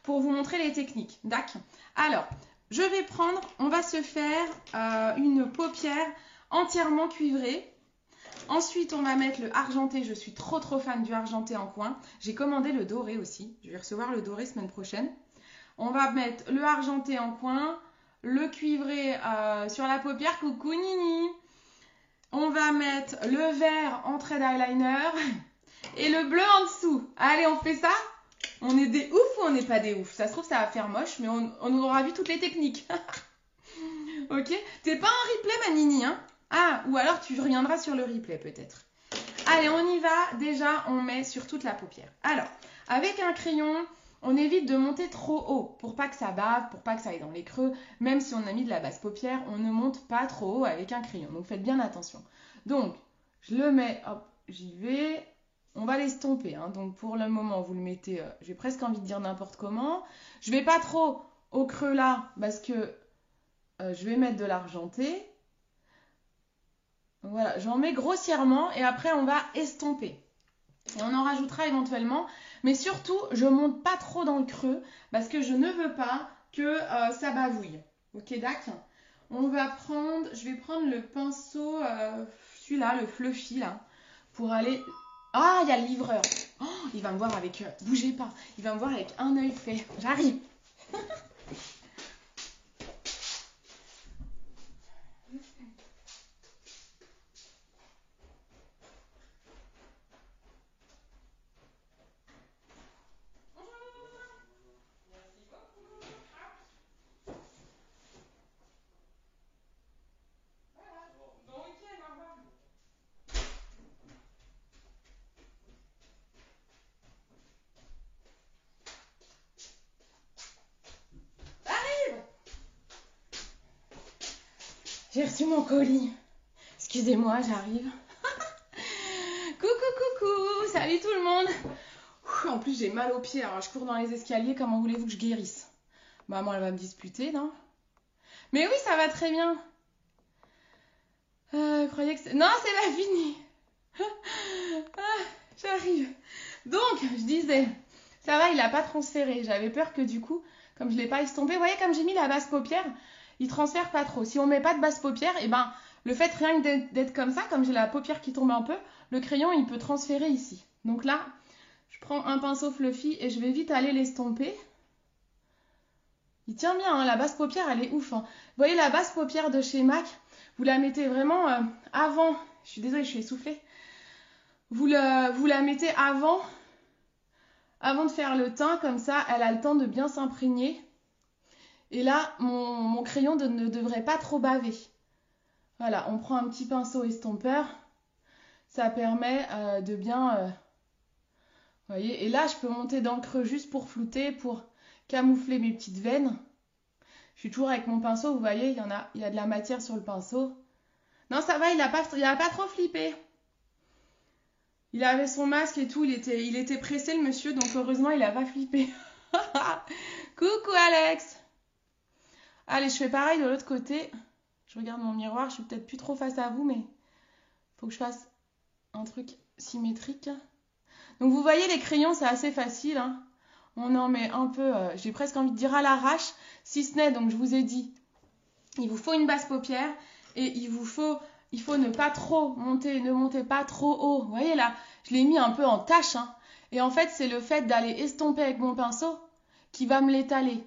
pour vous montrer les techniques. D'accord? Alors, on va se faire une paupière entièrement cuivrée. Ensuite, on va mettre le argenté. Je suis trop fan du argenté en coin. J'ai commandé le doré aussi. Je vais recevoir le doré semaine prochaine. On va mettre le argenté en coin, le cuivré sur la paupière. Coucou Nini. On va mettre le vert en trait d'eyeliner et le bleu en dessous. Allez, on fait ça? On est des oufs ou on n'est pas des oufs? Ça se trouve, ça va faire moche, mais on aura vu toutes les techniques. Ok? T'es pas en replay, ma Nini, hein? Ah, ou alors tu reviendras sur le replay peut-être. Allez, on y va. Déjà, on met sur toute la paupière. Alors, avec un crayon, On évite de monter trop haut pour pas que ça bave, pour pas que ça aille dans les creux. Même si on a mis de la basse paupière, on ne monte pas trop haut avec un crayon. Donc faites bien attention. Donc, je le mets, hop, j'y vais. On va l'estomper. Hein. Donc pour le moment, vous le mettez, j'ai presque envie de dire n'importe comment. Je vais pas trop au creux là parce que je vais mettre de l'argenté. Voilà, j'en mets grossièrement et après on va estomper. Et on en rajoutera éventuellement. Mais surtout, je monte pas trop dans le creux parce que je ne veux pas que ça bavouille. Ok, d'accord. Je vais prendre le pinceau, celui-là, le fluffy là, pour aller... Ah, il y a le livreur. Oh, il va me voir avec... bougez pas. Il va me voir avec un œil fait. J'arrive. J'ai reçu mon colis. Excusez-moi, j'arrive. Coucou, salut tout le monde. En plus, j'ai mal aux pieds, alors je cours dans les escaliers, comment voulez-vous que je guérisse? Maman, elle va me disputer, non? Mais oui, ça va très bien. Croyez que c'est... Non, c'est pas fini. J'arrive. Donc, je disais, ça va, il a pas transféré. J'avais peur que du coup, comme je l'ai pas estompé, vous voyez, comme j'ai mis la basse paupière, il transfère pas trop. Si on met pas de basse paupière, et ben, le fait rien que d'être comme ça, comme j'ai la paupière qui tombe un peu, le crayon, il peut transférer ici. Donc là, je prends un pinceau fluffy et je vais vite aller l'estomper. Il tient bien, hein, la basse paupière, elle est ouf. Hein. Vous voyez la basse paupière de chez MAC, vous la mettez vraiment avant. Je suis désolée, je suis essoufflée. Vous la mettez avant de faire le teint, comme ça, elle a le temps de bien s'imprégner. Et là, mon crayon ne devrait pas trop baver. Voilà, on prend un petit pinceau estompeur. Ça permet de bien... vous voyez, et là, je peux monter dans le creux juste pour flouter, pour camoufler mes petites veines. Je suis toujours avec mon pinceau, vous voyez, il y a de la matière sur le pinceau. Non, ça va, il a pas trop flippé. Il avait son masque et tout, il était pressé le monsieur, donc heureusement, il a pas flippé. Coucou Alex. Allez, je fais pareil de l'autre côté. Je regarde mon miroir, je suis peut-être plus trop face à vous, mais faut que je fasse un truc symétrique. Donc vous voyez, les crayons, c'est assez facile. Hein. On en met un peu, j'ai presque envie de dire à l'arrache, si ce n'est, donc je vous ai dit, il vous faut une basse paupière et il faut ne pas trop monter, ne montez pas trop haut. Vous voyez là, je l'ai mis un peu en tache. Hein. Et en fait, c'est le fait d'aller estomper avec mon pinceau qui va me l'étaler.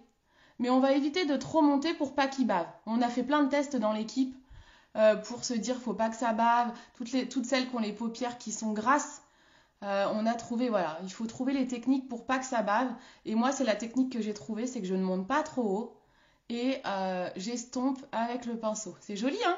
Mais on va éviter de trop monter pour pas qu'il bave. On a fait plein de tests dans l'équipe pour se dire faut pas que ça bave. Toutes celles qui ont les paupières qui sont grasses, on a trouvé, voilà, il faut trouver les techniques pour pas que ça bave. Et moi, c'est la technique que j'ai trouvée, c'est que je ne monte pas trop haut et j'estompe avec le pinceau. C'est joli, hein?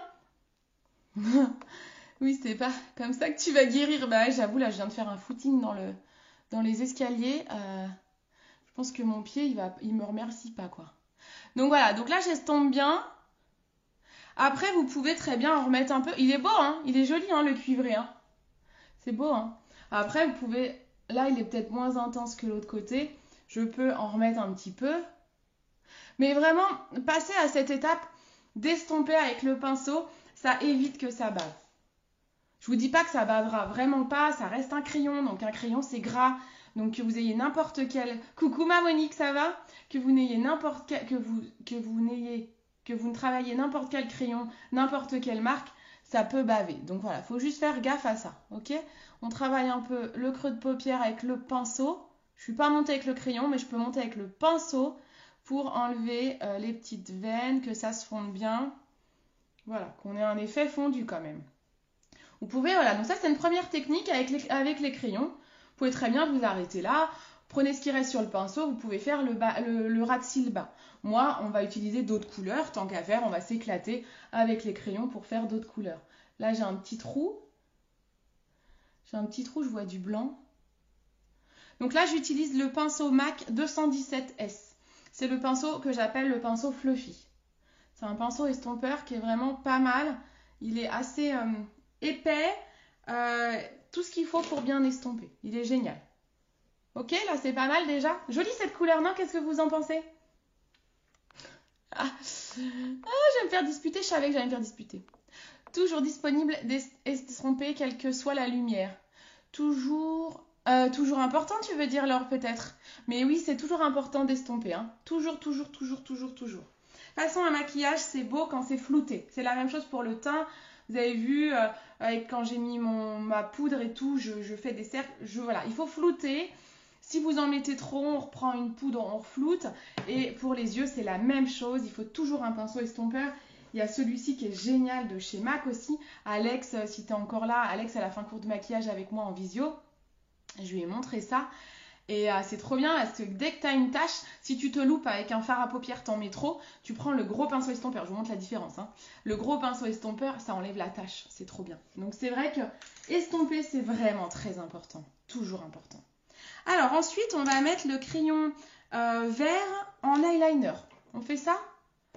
Oui, c'est pas comme ça que tu vas guérir. Bah, j'avoue, là, je viens de faire un footing dans les escaliers. Je pense que mon pied, il me remercie pas, quoi. Donc voilà, donc là, j'estompe bien. Après, vous pouvez très bien en remettre un peu. Il est beau, hein? Il est joli, hein, le cuivré, hein? C'est beau, hein? Après, vous pouvez... Là, il est peut-être moins intense que l'autre côté. Je peux en remettre un petit peu. Mais vraiment, passer à cette étape d'estomper avec le pinceau, ça évite que ça bave. Je vous dis pas que ça bavera, vraiment pas. Ça reste un crayon, donc un crayon, c'est gras. Donc que vous ayez n'importe quel... Coucou ma Monique, ça va? Que vous n'ayez n'importe quel... que vous ne travaillez n'importe quel crayon, n'importe quelle marque, ça peut baver. Donc voilà, faut juste faire gaffe à ça, ok? On travaille un peu le creux de paupière avec le pinceau. Je suis pas montée avec le crayon, mais je peux monter avec le pinceau pour enlever les petites veines, que ça se fonde bien. Voilà, qu'on ait un effet fondu quand même. Vous pouvez, voilà, donc ça c'est une première technique avec les crayons. Vous pouvez très bien vous arrêter là. Prenez ce qui reste sur le pinceau, vous pouvez faire le ras de cils bas. Moi, on va utiliser d'autres couleurs. Tant qu'à faire, on va s'éclater avec les crayons pour faire d'autres couleurs. Là, j'ai un petit trou. Je vois du blanc. Donc là, j'utilise le pinceau MAC 217S. C'est le pinceau que j'appelle le pinceau fluffy. C'est un pinceau estompeur qui est vraiment pas mal. Il est assez épais, tout ce qu'il faut pour bien estomper. Il est génial. Ok, là c'est pas mal déjà. Jolie cette couleur, non? Qu'est-ce que vous en pensez? Je vais me faire disputer, je savais que j'allais me faire disputer. Toujours disponible d'estomper quelle que soit la lumière. Toujours important, tu veux dire, Laure, peut-être. Mais oui, c'est toujours important d'estomper. Hein. Toujours. De toute façon, un maquillage, c'est beau quand c'est flouté. C'est la même chose pour le teint. Vous avez vu, quand j'ai mis ma poudre et tout, je fais des cercles. Voilà, il faut flouter. Si vous en mettez trop, on reprend une poudre, on refloute. Et pour les yeux, c'est la même chose. Il faut toujours un pinceau estompeur. Il y a celui-ci qui est génial de chez MAC aussi. Alex, si tu es encore là, Alex, elle a fait un cours de maquillage avec moi en visio. Je lui ai montré ça. Et c'est trop bien parce que dès que tu as une tache, si tu te loupes avec un fard à paupières, t'en mets trop, tu prends le gros pinceau estompeur. Je vous montre la différence. Hein. Le gros pinceau estompeur, ça enlève la tache. C'est trop bien. Donc c'est vrai que estomper, c'est vraiment très important. Toujours important. Alors ensuite, on va mettre le crayon vert en eyeliner. On fait ça?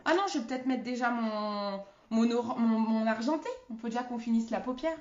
Ah non, je vais peut-être mettre déjà mon argenté. Il faut déjà qu'on finisse la paupière.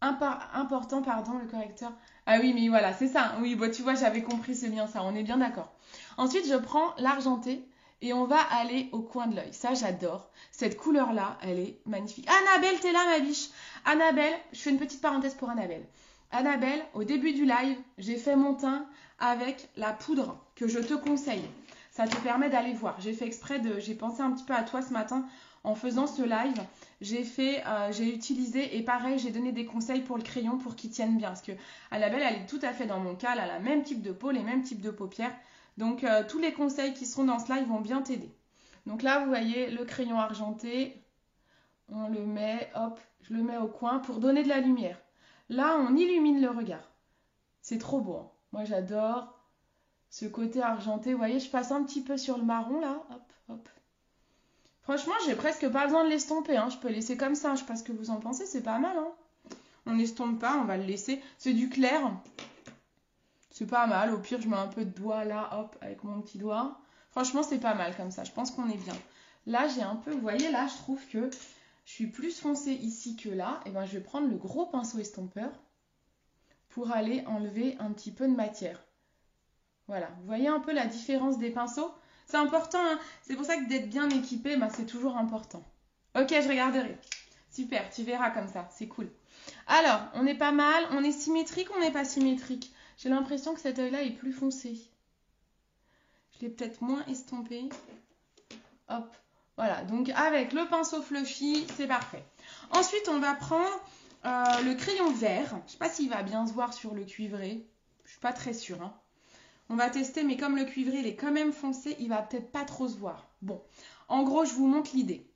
Important, pardon, le correcteur. Ah oui, mais voilà, c'est ça. Oui, bah, tu vois, j'avais compris, c'est bien ça. On est bien d'accord. Ensuite, je prends l'argenté et on va aller au coin de l'œil. Ça, j'adore. Cette couleur-là, elle est magnifique. Annabelle, t'es là, ma biche. Annabelle, je fais une petite parenthèse pour Annabelle. Annabelle, au début du live, j'ai fait mon teint avec la poudre que je te conseille. Ça te permet d'aller voir. J'ai fait exprès j'ai pensé un petit peu à toi ce matin en faisant ce live. J'ai utilisé et pareil, j'ai donné des conseils pour le crayon pour qu'il tienne bien. Parce que Annabelle, elle est tout à fait dans mon cas. Elle a le même type de peau, les mêmes types de paupières. Donc, tous les conseils qui seront dans ce live vont bien t'aider. Donc là, vous voyez le crayon argenté. On le met, hop, je le mets au coin pour donner de la lumière. Là, on illumine le regard. C'est trop beau. Hein. Moi, j'adore ce côté argenté. Vous voyez, je passe un petit peu sur le marron, là. Hop, hop. Franchement, j'ai presque pas besoin de l'estomper. Hein. Je peux laisser comme ça. Je sais pas ce que vous en pensez. C'est pas mal. Hein. On n'estompe pas. On va le laisser. C'est du clair. C'est pas mal. Au pire, je mets un peu de doigt là. Hop, avec mon petit doigt. Franchement, c'est pas mal comme ça. Je pense qu'on est bien. Là, j'ai un peu... Vous voyez, là, je trouve que je suis plus foncée ici que là. Et ben, je vais prendre le gros pinceau estompeur pour aller enlever un petit peu de matière. Voilà. Vous voyez un peu la différence des pinceaux? C'est important, hein. C'est pour ça que d'être bien équipé, bah, c'est toujours important. Ok, je regarderai. Super, tu verras comme ça, c'est cool. Alors, on est pas mal, on est symétrique ou on n'est pas symétrique? J'ai l'impression que cet œil-là est plus foncé. Je l'ai peut-être moins estompé. Hop, voilà. Donc avec le pinceau fluffy, c'est parfait. Ensuite, on va prendre le crayon vert. Je ne sais pas s'il va bien se voir sur le cuivré. Je ne suis pas très sûre, hein. On va tester, mais comme le cuivré, il est quand même foncé, il va peut-être pas trop se voir. Bon, en gros, je vous montre l'idée.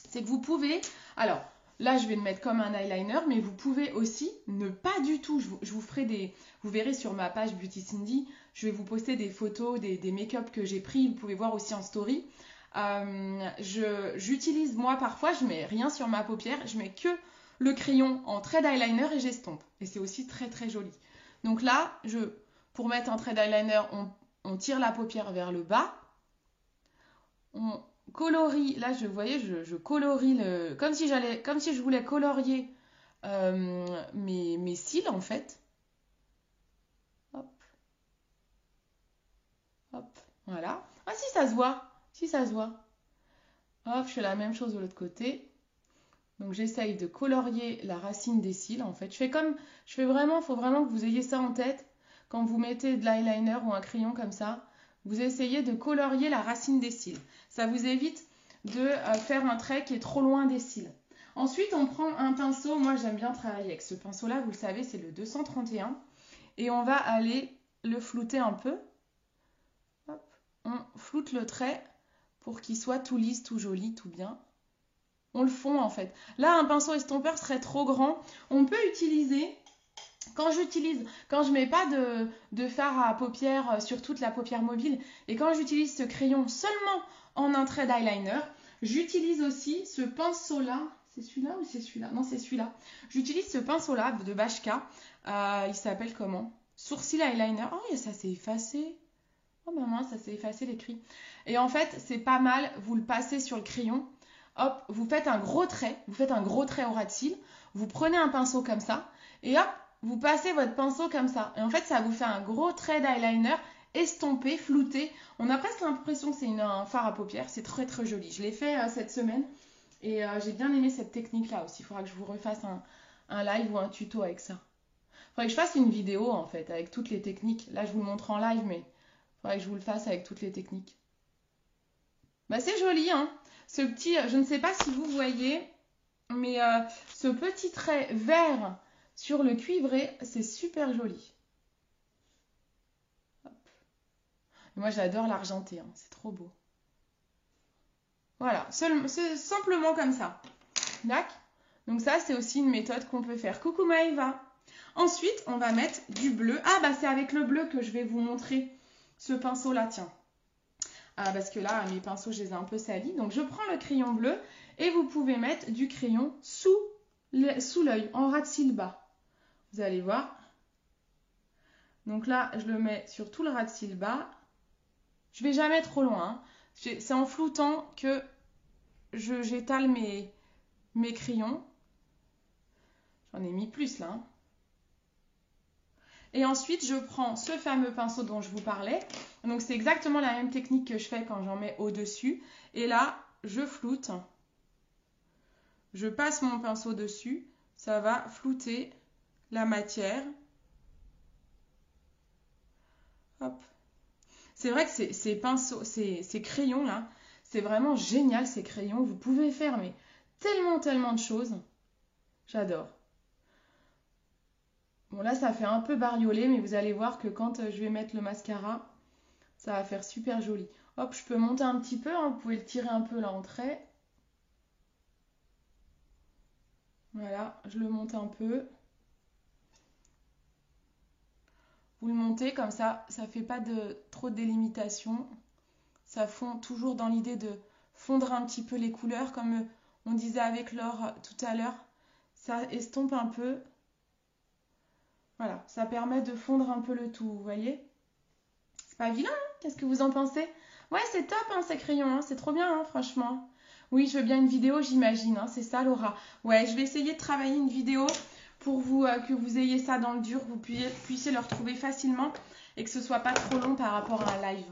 C'est que vous pouvez... Alors, là, je vais le mettre comme un eyeliner, mais vous pouvez aussi ne pas du tout... Je vous ferai des... Vous verrez sur ma page Beauty Cindy, je vais vous poster des photos, des make-up que j'ai pris. Vous pouvez voir aussi en story. J'utilise, moi, parfois, je mets rien sur ma paupière. Je mets que le crayon en trait d'eyeliner et j'estompe. Et c'est aussi très, très joli. Donc là, pour mettre un trait d'eyeliner, on tire la paupière vers le bas. On colorie, là vous voyez, je colorie comme si je voulais colorier mes cils en fait. Hop. Hop. Voilà. Ah si ça se voit. Si ça se voit. Hop, je fais la même chose de l'autre côté. Donc j'essaye de colorier la racine des cils en fait. Il faut vraiment que vous ayez ça en tête. Quand vous mettez de l'eyeliner ou un crayon comme ça, vous essayez de colorier la racine des cils. Ça vous évite de faire un trait qui est trop loin des cils. Ensuite, on prend un pinceau. Moi, j'aime bien travailler avec ce pinceau-là. Vous le savez, c'est le 231. Et on va aller le flouter un peu. Hop. On floute le trait pour qu'il soit tout lisse, tout joli, tout bien. On le fond en fait. Là, un pinceau estompeur serait trop grand. On peut utiliser... Quand je mets pas de fard à paupières sur toute la paupière mobile et quand j'utilise ce crayon seulement en un trait d'eyeliner, j'utilise aussi ce pinceau-là. C'est celui-là ou c'est celui-là? Non, c'est celui-là. J'utilise ce pinceau-là de Bashka. Il s'appelle comment? Sourcil eyeliner. Oh, et ça s'est effacé. Oh maman, ça s'est effacé l'écrit. Et en fait, c'est pas mal. Vous le passez sur le crayon. Hop, vous faites un gros trait. Vous faites un gros trait au ras de cils. Vous prenez un pinceau comme ça. Et hop, vous passez votre pinceau comme ça. Et en fait, ça vous fait un gros trait d'eyeliner estompé, flouté. On a presque l'impression que c'est un fard à paupières. C'est très très joli. Je l'ai fait cette semaine. Et j'ai bien aimé cette technique-là aussi. Il faudra que je vous refasse un live ou un tuto avec ça. Il faudrait que je fasse une vidéo en fait avec toutes les techniques. Là, je vous le montre en live, mais il faudrait que je vous le fasse avec toutes les techniques. Bah, c'est joli, hein. Ce petit, je ne sais pas si vous voyez, mais ce petit trait vert sur le cuivré, c'est super joli. Hop. Moi, j'adore l'argenté, hein. C'est trop beau. Voilà, c'est simplement comme ça. D'accord. Donc ça, c'est aussi une méthode qu'on peut faire. Coucou Maëva. Ensuite, on va mettre du bleu. Ah, bah c'est avec le bleu que je vais vous montrer ce pinceau-là, tiens. Ah, parce que là, mes pinceaux, je les ai un peu salis. Donc, je prends le crayon bleu et vous pouvez mettre du crayon sous l'œil, en ras de cils bas. Vous allez voir. Donc là, je le mets sur tout le ras de cils bas. Je ne vais jamais trop loin, hein. C'est en floutant que j'étale mes crayons. J'en ai mis plus là, hein. Et ensuite, je prends ce fameux pinceau dont je vous parlais. Donc, c'est exactement la même technique que je fais quand j'en mets au-dessus. Et là, je floute. Je passe mon pinceau dessus. Ça va flouter la matière. Hop. C'est vrai que ces pinceaux, ces crayons-là, c'est vraiment génial ces crayons. Vous pouvez faire mais tellement de choses. J'adore. Bon là ça fait un peu bariolé, mais vous allez voir que quand je vais mettre le mascara, ça va faire super joli. Hop, je peux monter un petit peu, hein, vous pouvez le tirer un peu là en trait. Voilà, je le monte un peu. Vous le montez comme ça fait pas trop de délimitation. Ça fond toujours dans l'idée de fondre un petit peu les couleurs, comme on disait avec Laure tout à l'heure. Ça estompe un peu. Voilà, ça permet de fondre un peu le tout, vous voyez? C'est pas vilain, hein? Qu'est-ce que vous en pensez? Ouais, c'est top, hein, ces crayons, hein, c'est trop bien, hein, franchement. Oui, je veux bien une vidéo, j'imagine, hein, c'est ça, Laura. Ouais, je vais essayer de travailler une vidéo pour vous, que vous ayez ça dans le dur, que vous puissiez le retrouver facilement et que ce soit pas trop long par rapport à un live.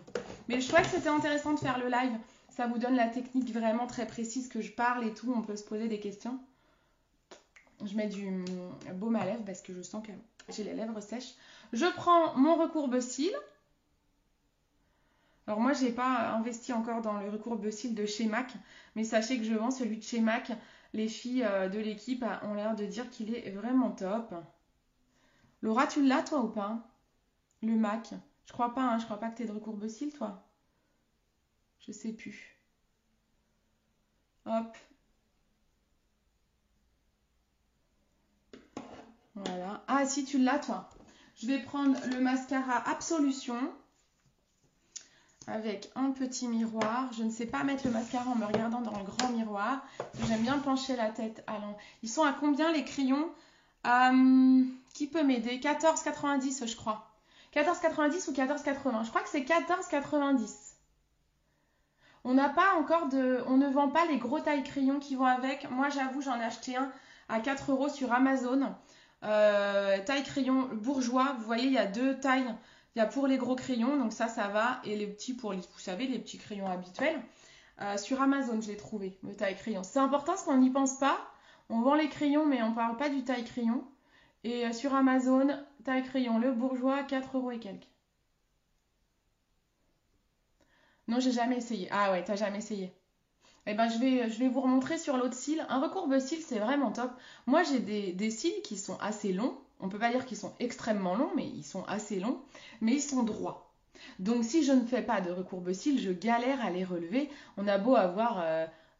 Mais je trouvais que c'était intéressant de faire le live. Ça vous donne la technique vraiment très précise que je parle et tout, on peut se poser des questions. Je mets du baume à lèvres parce que je sens que j'ai les lèvres sèches. Je prends mon recourbe-cils. Alors moi, j'ai pas investi encore dans le recourbe-cils de chez MAC, mais sachez que je vends celui de chez MAC. Les filles de l'équipe ont l'air de dire qu'il est vraiment top. Laura, tu l'as toi ou pas? Le MAC? Je crois pas, hein, je crois pas que tu aies de recourbe-cils toi. Je sais plus. Hop. Voilà. Ah si, tu l'as toi. Je vais prendre le mascara Absolution avec un petit miroir. Je ne sais pas mettre le mascara en me regardant dans le grand miroir. J'aime bien pencher la tête à l'en. Ils sont à combien les crayons? Qui peut m'aider? 14,90 je crois. 14,90 ou 14,80? Je crois que c'est 14,90. On n'a pas encore de... On ne vend pas les gros tailles crayons qui vont avec. Moi, j'avoue, j'en ai acheté un à 4 € sur Amazon. Taille crayon bourgeois. Vous voyez, il y a deux tailles. Il y a pour les gros crayons, donc ça va. Et les petits pour, vous savez, les petits crayons habituels. Sur Amazon, je l'ai trouvé, le taille crayon. C'est important parce qu'on n'y pense pas. On vend les crayons, mais on ne parle pas du taille crayon. Et sur Amazon, taille crayon, le bourgeois, 4 € et quelques. Non, j'ai jamais essayé. Ah ouais, t'as jamais essayé. Eh ben, je vais vous remontrer sur l'autre cil. Un recourbe-cils, c'est vraiment top. Moi, j'ai des cils qui sont assez longs. On peut pas dire qu'ils sont extrêmement longs, mais ils sont assez longs. Mais ils sont droits. Donc, si je ne fais pas de recourbe-cils, je galère à les relever. On a beau avoir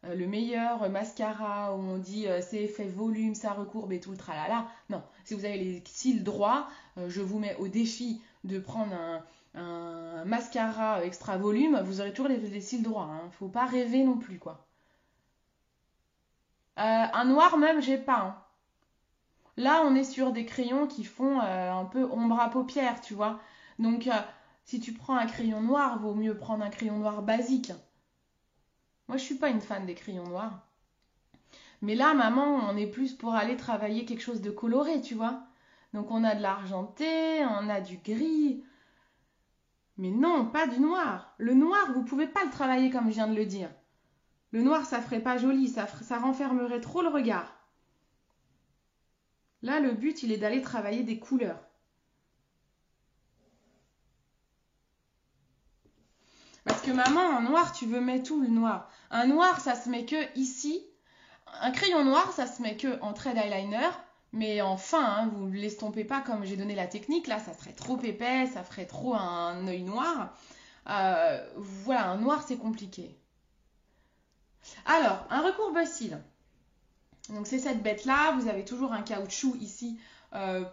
le meilleur mascara où on dit c'est effet volume, ça recourbe et tout le tralala. Non, si vous avez les cils droits, je vous mets au défi de prendre un mascara extra volume, vous aurez toujours les cils droits. Hein. Faut pas rêver non plus, quoi. Un noir même, j'ai pas. Hein. Là, on est sur des crayons qui font un peu ombre à paupières, tu vois. Donc, si tu prends un crayon noir, vaut mieux prendre un crayon noir basique. Moi, je suis pas une fan des crayons noirs. Mais là, maman, on est plus pour aller travailler quelque chose de coloré, tu vois. Donc, on a de l'argenté, on a du gris. Mais non, pas du noir. Le noir, vous pouvez pas le travailler comme je viens de le dire. Le noir, ça ferait pas joli, ça renfermerait trop le regard. Là, le but, il est d'aller travailler des couleurs. Parce que maman, en noir, tu veux mettre où le noir? Un noir, ça se met que ici. Un crayon noir, ça se met que en trait d'eyeliner, mais en fin, hein, vous ne l'estompez pas comme j'ai donné la technique. Là, ça serait trop épais, ça ferait trop un œil noir. Voilà, un noir, c'est compliqué. Alors, un recourbe-cils. Donc, c'est cette bête-là. Vous avez toujours un caoutchouc ici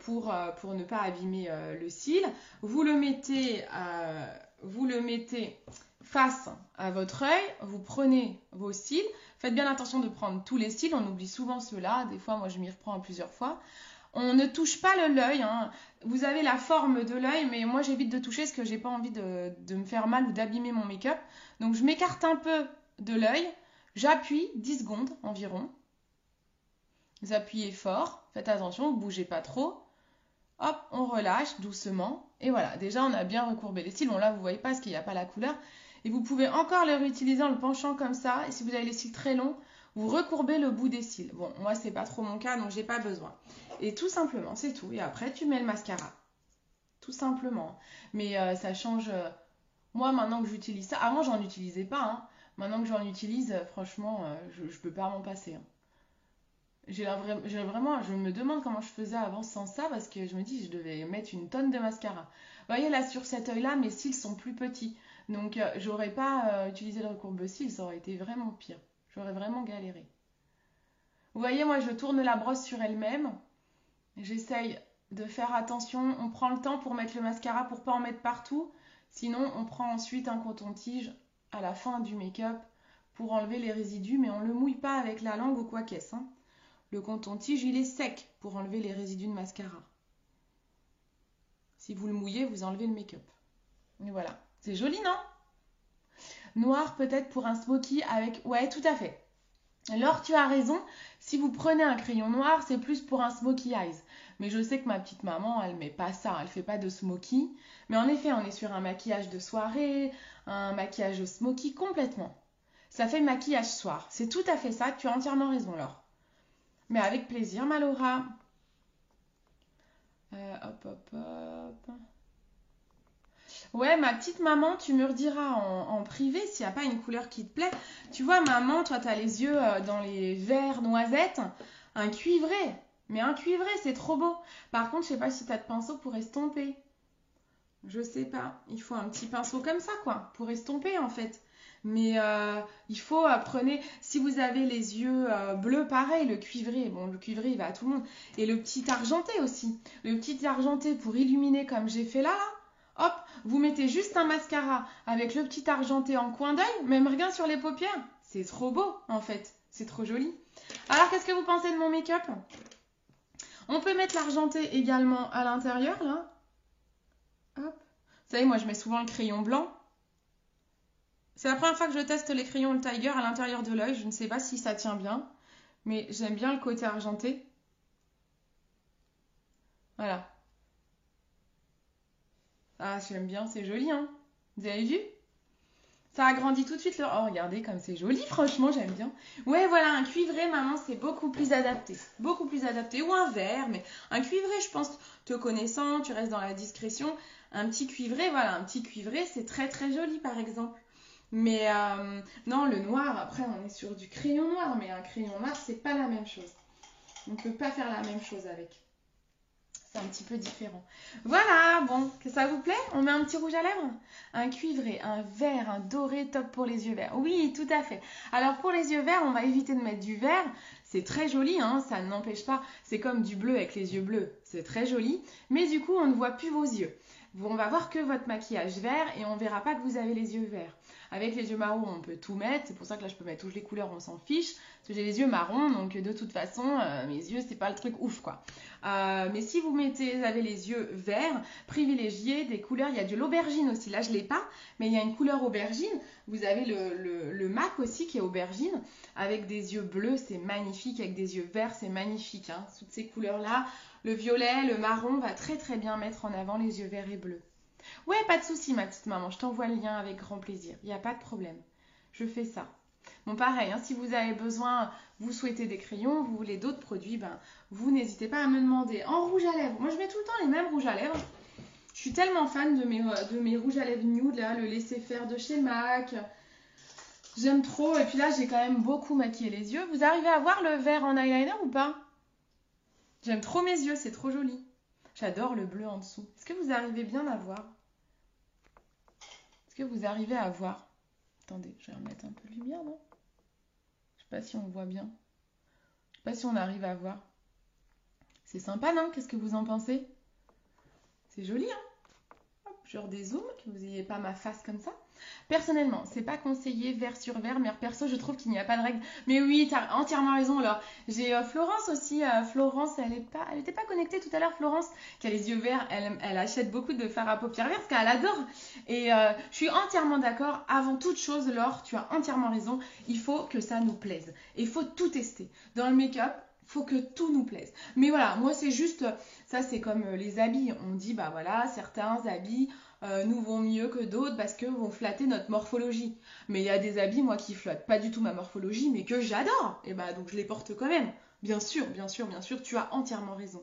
pour ne pas abîmer le cil. Vous le mettez face à votre œil, vous prenez vos cils. Faites bien attention de prendre tous les cils, on oublie souvent ceux-là. Des fois, moi, je m'y reprends plusieurs fois. On ne touche pas l'œil. Hein. Vous avez la forme de l'œil, mais moi, j'évite de toucher parce que j'ai pas envie de me faire mal ou d'abîmer mon make-up. Donc, je m'écarte un peu de l'œil. J'appuie 10 secondes environ. Vous appuyez fort. Faites attention, ne bougez pas trop. Hop, on relâche doucement. Et voilà, déjà, on a bien recourbé les cils. Bon, là, vous ne voyez pas parce qu'il n'y a pas la couleur. Et vous pouvez encore les réutiliser en le penchant comme ça. Et si vous avez les cils très longs, vous recourbez le bout des cils. Bon, moi, c'est pas trop mon cas, donc j'ai pas besoin. Et tout simplement, c'est tout. Et après, tu mets le mascara. Tout simplement. Mais ça change. Moi, maintenant que j'utilise ça, avant, j'en utilisais pas. Hein. Maintenant que j'en utilise, franchement, je peux pas m'en passer. Hein. Je me demande comment je faisais avant sans ça parce que je me dis je devais mettre une tonne de mascara. Vous voyez là sur cet œil là mes cils sont plus petits donc j'aurais pas utilisé le recourbe-cils, ça aurait été vraiment pire. J'aurais vraiment galéré. Vous voyez moi je tourne la brosse sur elle-même. J'essaye de faire attention, on prend le temps pour mettre le mascara pour pas en mettre partout. Sinon on prend ensuite un coton-tige à la fin du make-up pour enlever les résidus mais on le mouille pas avec la langue ou quoi qu'est-ce. Hein. Le coton-tige, il est sec pour enlever les résidus de mascara. Si vous le mouillez, vous enlevez le make-up. Et voilà. C'est joli, non? Noir, peut-être pour un smoky avec... Ouais, tout à fait. Alors, tu as raison. Si vous prenez un crayon noir, c'est plus pour un smoky eyes. Mais je sais que ma petite maman, elle met pas ça. Elle fait pas de smoky. Mais en effet, on est sur un maquillage de soirée, un maquillage smoky complètement. Ça fait maquillage soir. C'est tout à fait ça. Tu as entièrement raison, Laure. Mais avec plaisir, ma Laura. Hop. Ouais, ma petite maman, tu me rediras en privé s'il n'y a pas une couleur qui te plaît. Tu vois, maman, toi, tu as les yeux dans les verts noisettes. Un cuivré. Mais un cuivré, c'est trop beau. Par contre, je sais pas si tu as de pinceau pour estomper. Je sais pas. Il faut un petit pinceau comme ça, quoi. Pour estomper, en fait. Mais il faut prenez si vous avez les yeux bleus pareil le cuivré il va à tout le monde et le petit argenté aussi le petit argenté pour illuminer comme j'ai fait là hop vous mettez juste un mascara avec le petit argenté en coin d'œil même rien sur les paupières c'est trop beau en fait c'est trop joli. Alors qu'est-ce que vous pensez de mon make-up? On peut mettre l'argenté également à l'intérieur là hop vous savez moi je mets souvent le crayon blanc. C'est la première fois que je teste les crayons le Tiger à l'intérieur de l'œil. Je ne sais pas si ça tient bien. Mais j'aime bien le côté argenté. Voilà. Ah, j'aime bien. C'est joli, hein? Vous avez vu? Ça agrandit tout de suite. Oh, regardez comme c'est joli. Franchement, j'aime bien. Ouais, voilà. Un cuivré, maman, c'est beaucoup plus adapté. Beaucoup plus adapté. Ou un vert. Mais un cuivré, je pense, te connaissant, tu restes dans la discrétion. Un petit cuivré, voilà. Un petit cuivré, c'est très, très joli, par exemple. Mais non, le noir, après on est sur du crayon noir, mais un crayon noir, c'est pas la même chose. On ne peut pas faire la même chose avec. C'est un petit peu différent. Voilà, bon, que ça vous plaît? On met un petit rouge à lèvres? Un cuivré, un vert, un doré, top pour les yeux verts. Oui, tout à fait. Alors pour les yeux verts, on va éviter de mettre du vert. C'est très joli, hein, ça n'empêche pas. C'est comme du bleu avec les yeux bleus. C'est très joli. Mais du coup, on ne voit plus vos yeux. On va voir que votre maquillage vert et on verra pas que vous avez les yeux verts. Avec les yeux marrons, on peut tout mettre. C'est pour ça que là, je peux mettre toutes les couleurs, on s'en fiche. Parce que j'ai les yeux marrons, donc de toute façon, mes yeux, c'est pas le truc ouf, quoi. Mais si vous avez les yeux verts, privilégiez des couleurs. Il y a de l'aubergine aussi. Là, je l'ai pas, mais il y a une couleur aubergine. Vous avez le MAC aussi qui est aubergine, avec des yeux bleus, c'est magnifique. Avec des yeux verts, c'est magnifique. Hein. Toutes ces couleurs-là, le violet, le marron, va très très bien mettre en avant les yeux verts et bleus. Ouais, pas de souci, ma petite maman. Je t'envoie le lien avec grand plaisir. Il n'y a pas de problème. Je fais ça. Bon, pareil, hein, si vous avez besoin, vous souhaitez des crayons, vous voulez d'autres produits, ben, vous n'hésitez pas à me demander. En rouge à lèvres, moi je mets tout le temps les mêmes rouges à lèvres. Je suis tellement fan de mes rouges à lèvres nude, là, le laisser-faire de chez MAC. J'aime trop. Et puis là, j'ai quand même beaucoup maquillé les yeux. Vous arrivez à voir le vert en eyeliner ou pas? J'aime trop mes yeux, c'est trop joli. J'adore le bleu en dessous. Est-ce que vous arrivez bien à voir? Est-ce que vous arrivez à voir? Attendez, je vais remettre un peu de lumière, non? Je sais pas si on voit bien. Je sais pas si on arrive à voir. C'est sympa, non? Qu'est-ce que vous en pensez? C'est joli, hein? Hop, je redézoome, que vous n'ayez pas ma face comme ça. Personnellement, c'est pas conseillé vert sur vert, mais perso, je trouve qu'il n'y a pas de règle. Mais oui, tu as entièrement raison. Alors, j'ai Florence aussi. Florence, elle était pas connectée tout à l'heure. Florence, qui a les yeux verts, elle achète beaucoup de fard à paupières vertes, parce qu'elle adore. Et je suis entièrement d'accord. Avant toute chose, Laure, tu as entièrement raison. Il faut que ça nous plaise. Et il faut tout tester. Dans le make-up, il faut que tout nous plaise. Mais voilà, moi, c'est juste... Ça, c'est comme les habits. On dit, bah voilà, certains habits... nous vont mieux que d'autres parce que vont flatter notre morphologie. Mais il y a des habits, moi, qui flattent pas du tout ma morphologie, mais que j'adore. Et bah donc je les porte quand même. Bien sûr, bien sûr, bien sûr, tu as entièrement raison.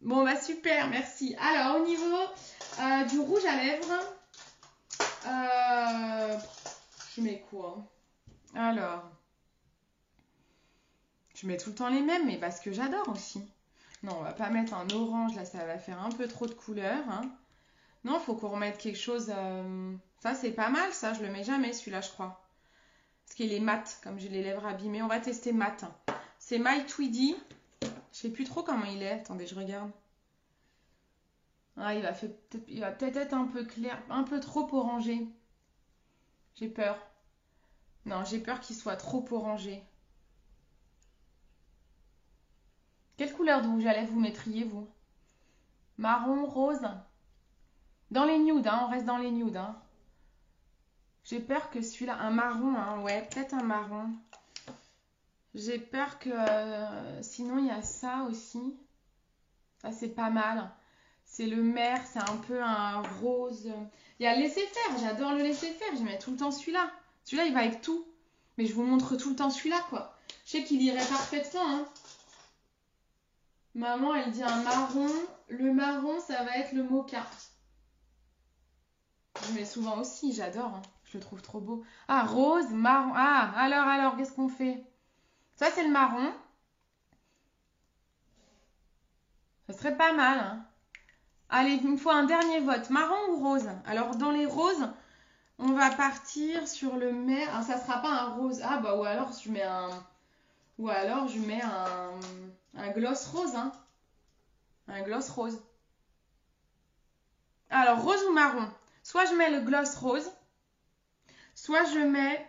Bon bah super, merci. Alors au niveau du rouge à lèvres, je mets quoi? Alors, je mets tout le temps les mêmes, mais parce que j'adore aussi. Non, on va pas mettre un orange, là ça va faire un peu trop de couleurs, hein. Non, faut qu'on remette quelque chose. Ça, c'est pas mal, ça. Je le mets jamais, celui-là, je crois. Parce qu'il est mat, comme j'ai les lèvres abîmées. On va tester mat. C'est My Tweedy. Je sais plus trop comment il est. Attendez, je regarde. Ah, il va peut-être être un peu clair, un peu trop orangé. J'ai peur. Non, j'ai peur qu'il soit trop orangé. Quelle couleur de rouge à lèvres vous mettriez, vous? Marron, rose? Dans les nudes, hein, on reste dans les nudes. Hein. J'ai peur que celui-là, un marron, hein, ouais, peut-être un marron. J'ai peur que sinon il y a ça aussi. Ça c'est pas mal. C'est le mer, c'est un peu un rose. Il y a le laisser-faire, j'adore le laisser-faire. Je mets tout le temps celui-là. Celui-là il va avec tout. Mais je vous montre tout le temps celui-là quoi. Je sais qu'il irait parfaitement. Hein. Maman elle dit un marron. Le marron ça va être le mocha. Je mets souvent aussi, j'adore. Hein. Je le trouve trop beau. Ah, rose, marron. Ah, alors, qu'est-ce qu'on fait? Ça, c'est le marron. Ça serait pas mal. Hein. Allez, il me faut un dernier vote. Marron ou rose? Alors, dans les roses, on va partir sur le mer. Ah, ça sera pas un rose. Ah, bah, ou alors, je mets un... Ou alors, je mets un gloss rose. Hein. Un gloss rose. Alors, rose ou marron? Soit je mets le gloss rose, soit je mets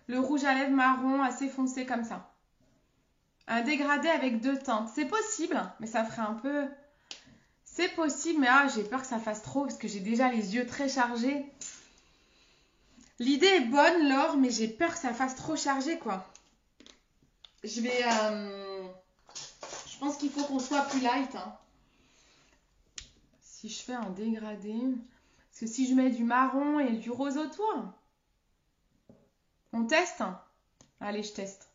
le rouge à lèvres marron assez foncé comme ça. Un dégradé avec deux teintes. C'est possible, mais ça ferait un peu... C'est possible, mais j'ai peur que ça fasse trop parce que j'ai déjà les yeux très chargés. L'idée est bonne, Laure, mais j'ai peur que ça fasse trop chargé, quoi. Je vais... Je pense qu'il faut qu'on soit plus light. Hein. Si je fais un dégradé... Parce que si je mets du marron et du rose autour... On teste? Allez, je teste.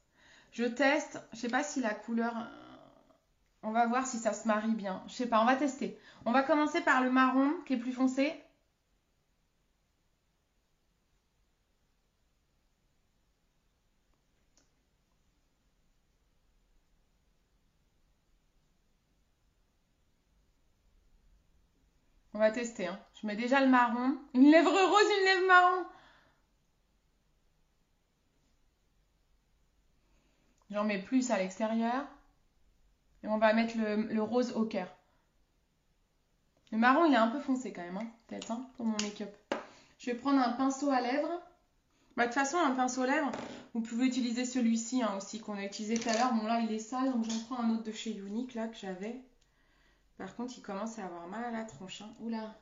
Je teste. Je sais pas si la couleur... On va voir si ça se marie bien. Je sais pas, on va tester. On va commencer par le marron qui est plus foncé. On va tester. Hein. Je mets déjà le marron. Une lèvre rose, une lèvre marron. J'en mets plus à l'extérieur. Et on va mettre le rose au cœur. Le marron, il est un peu foncé quand même, hein, peut-être, hein, pour mon make-up. Je vais prendre un pinceau à lèvres. Bah, de toute façon, un pinceau à lèvres, vous pouvez utiliser celui-ci hein, aussi, qu'on a utilisé tout à l'heure. Bon, là, il est sale, donc j'en prends un autre de chez Unique, là, que j'avais. Par contre, il commence à avoir mal à la tronche. Hein. Oula.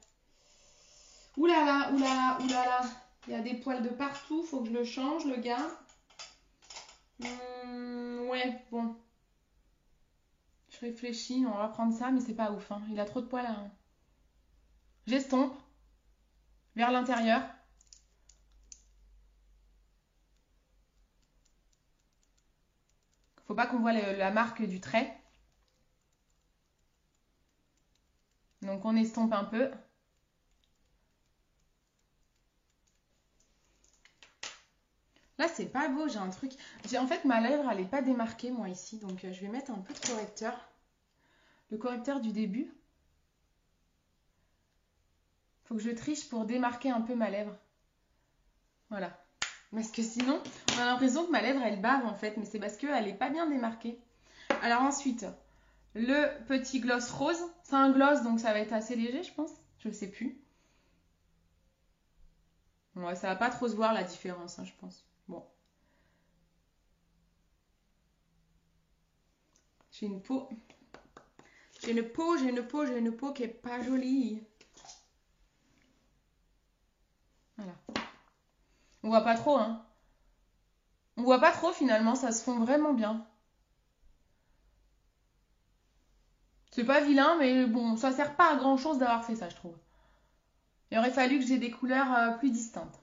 Oulala, oulala, oulala. Il y a des poils de partout, faut que je le change, le gars. Ouais, bon. Je réfléchis, on va prendre ça, mais c'est pas ouf. Hein. Il a trop de poils. Hein. J'estompe vers l'intérieur. Faut pas qu'on voit la marque du trait. Donc on estompe un peu. Là, c'est pas beau, j'ai un truc. En fait, ma lèvre, elle n'est pas démarquée, moi, ici. Donc, je vais mettre un peu de correcteur. Le correcteur du début. Faut que je triche pour démarquer un peu ma lèvre. Voilà. Parce que sinon, on a l'impression que ma lèvre, elle bave, en fait. Mais c'est parce qu'elle n'est pas bien démarquée. Alors ensuite, le petit gloss rose. C'est un gloss, donc ça va être assez léger, je pense. Je sais plus. Ouais, ça va pas trop se voir, la différence, hein, je pense. Bon. J'ai une peau qui est pas jolie. Voilà. On voit pas trop, hein. On voit pas trop finalement, ça se fond vraiment bien. C'est pas vilain, mais bon, ça sert pas à grand chose d'avoir fait ça, je trouve. Il aurait fallu que j'ai des couleurs plus distinctes.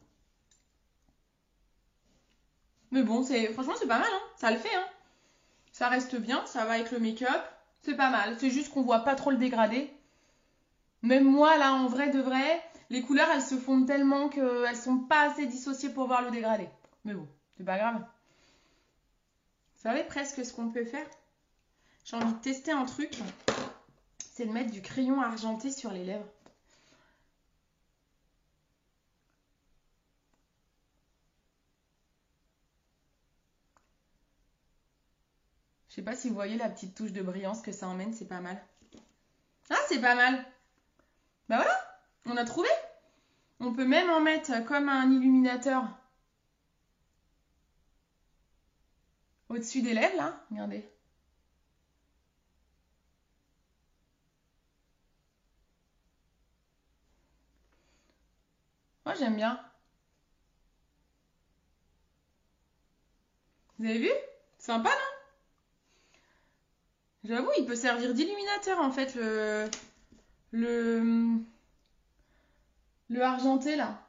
Mais bon, franchement, c'est pas mal, hein. Ça le fait, hein. Ça reste bien, ça va avec le make-up. C'est pas mal. C'est juste qu'on voit pas trop le dégradé. Même moi, là, en vrai de vrai, les couleurs, elles se fondent tellement qu'elles sont pas assez dissociées pour voir le dégradé. Mais bon, c'est pas grave. Vous savez presque ce qu'on peut faire? J'ai envie de tester un truc. C'est de mettre du crayon argenté sur les lèvres. Je sais pas si vous voyez la petite touche de brillance que ça emmène, c'est pas mal. Ah, c'est pas mal. Bah voilà, on a trouvé. On peut même en mettre comme un illuminateur au-dessus des lèvres, là. Regardez. Moi, j'aime bien. Vous avez vu? Sympa, non? J'avoue, il peut servir d'illuminateur, en fait, le argenté, là.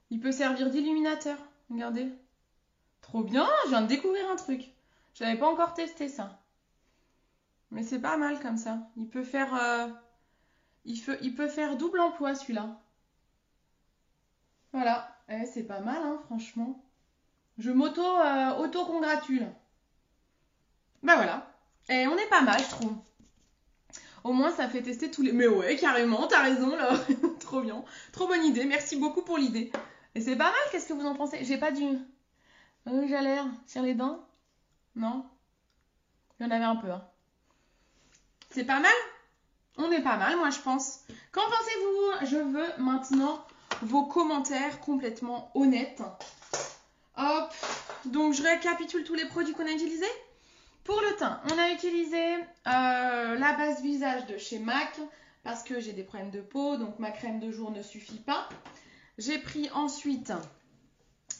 Il peut servir d'illuminateur. Regardez. Trop bien, je viens de découvrir un truc. Je n'avais pas encore testé ça. Mais c'est pas mal comme ça. Il peut faire double emploi, celui-là. Voilà. C'est pas mal, hein, franchement. Je m'auto-congratule. Bah voilà. Et on est pas mal, je trouve. Au moins, ça fait tester tous les... Mais ouais, carrément, t'as raison, là. Trop bien. Trop bonne idée. Merci beaucoup pour l'idée. Et c'est pas mal, qu'est-ce que vous en pensez? J'ai pas du rouge à lèvres sur les dents? Non? Il y en avait un peu, hein. C'est pas mal? On est pas mal, moi, je pense. Qu'en pensez-vous? Je veux maintenant vos commentaires complètement honnêtes. Hop. Donc, je récapitule tous les produits qu'on a utilisés. Pour le teint, on a utilisé la base visage de chez MAC parce que j'ai des problèmes de peau, donc ma crème de jour ne suffit pas. J'ai pris ensuite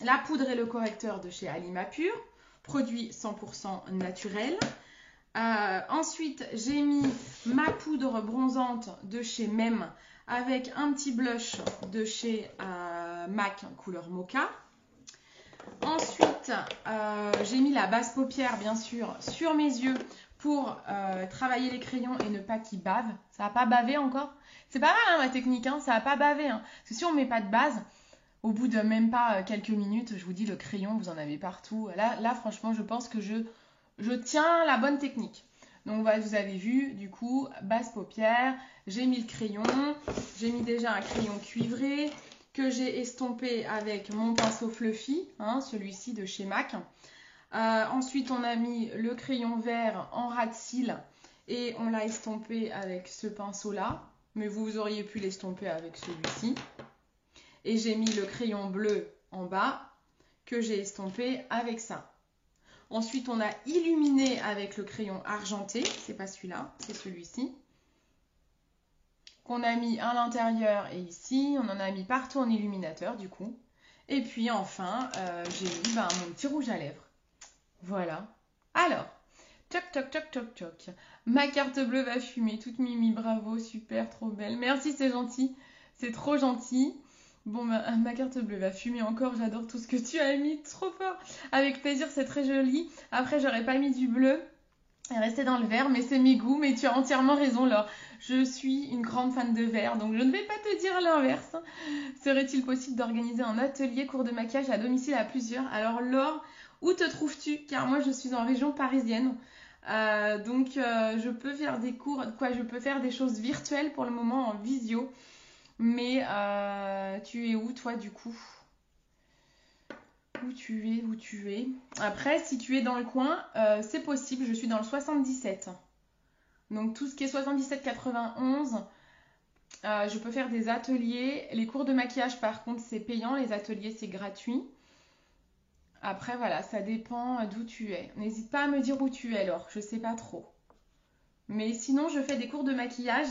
la poudre et le correcteur de chez Alima Pure, produit 100% naturel. Ensuite, j'ai mis ma poudre bronzante de chez Mem avec un petit blush de chez MAC couleur mocha. Ensuite, j'ai mis la base paupière, bien sûr, sur mes yeux pour travailler les crayons et ne pas qu'ils bavent. Ça n'a pas bavé encore. C'est pas mal, hein, ma technique, hein, ça n'a pas bavé. Hein. Parce que si on ne met pas de base, au bout de même pas quelques minutes, je vous dis, le crayon, vous en avez partout. Là franchement, je pense que je tiens la bonne technique. Donc, voilà, vous avez vu, du coup, base paupière, j'ai mis le crayon, j'ai mis déjà un crayon cuivré que j'ai estompé avec mon pinceau Fluffy, hein, celui-ci de chez MAC. Ensuite, on a mis le crayon vert en ras de cils et on l'a estompé avec ce pinceau-là. mais vous auriez pu l'estomper avec celui-ci. Et j'ai mis le crayon bleu en bas que j'ai estompé avec ça. Ensuite, on a illuminé avec le crayon argenté. C'est pas celui-là, c'est celui-ci. Qu'on a mis à l'intérieur et ici. On en a mis partout en illuminateur du coup. Et puis enfin, j'ai mis mon petit rouge à lèvres. Voilà. Alors, toc toc toc toc toc. Ma carte bleue va fumer. Toute mimi, bravo, super, trop belle. Merci, c'est gentil. C'est trop gentil. Bon, ma carte bleue va fumer encore. J'adore tout ce que tu as mis. Trop fort. Avec plaisir, c'est très joli. Après, j'aurais pas mis du bleu. Elle est restée dans le vert, mais c'est mes goûts. Mais tu as entièrement raison, Laure. Je suis une grande fan de vert, donc je ne vais pas te dire l'inverse. Serait-il possible d'organiser un atelier cours de maquillage à domicile à plusieurs? Alors, Laure, où te trouves-tu? Car moi, je suis en région parisienne. Donc, je peux faire des cours, je peux faire des choses virtuelles pour le moment en visio. Mais tu es où, toi, du coup? Où tu es? Après, si tu es dans le coin, c'est possible. Je suis dans le 77. Donc, tout ce qui est 77-91, je peux faire des ateliers. Les cours de maquillage, par contre, c'est payant. Les ateliers, c'est gratuit. Après, voilà, ça dépend d'où tu es. N'hésite pas à me dire où tu es, Laure. Je sais pas trop. Mais sinon, je fais des cours de maquillage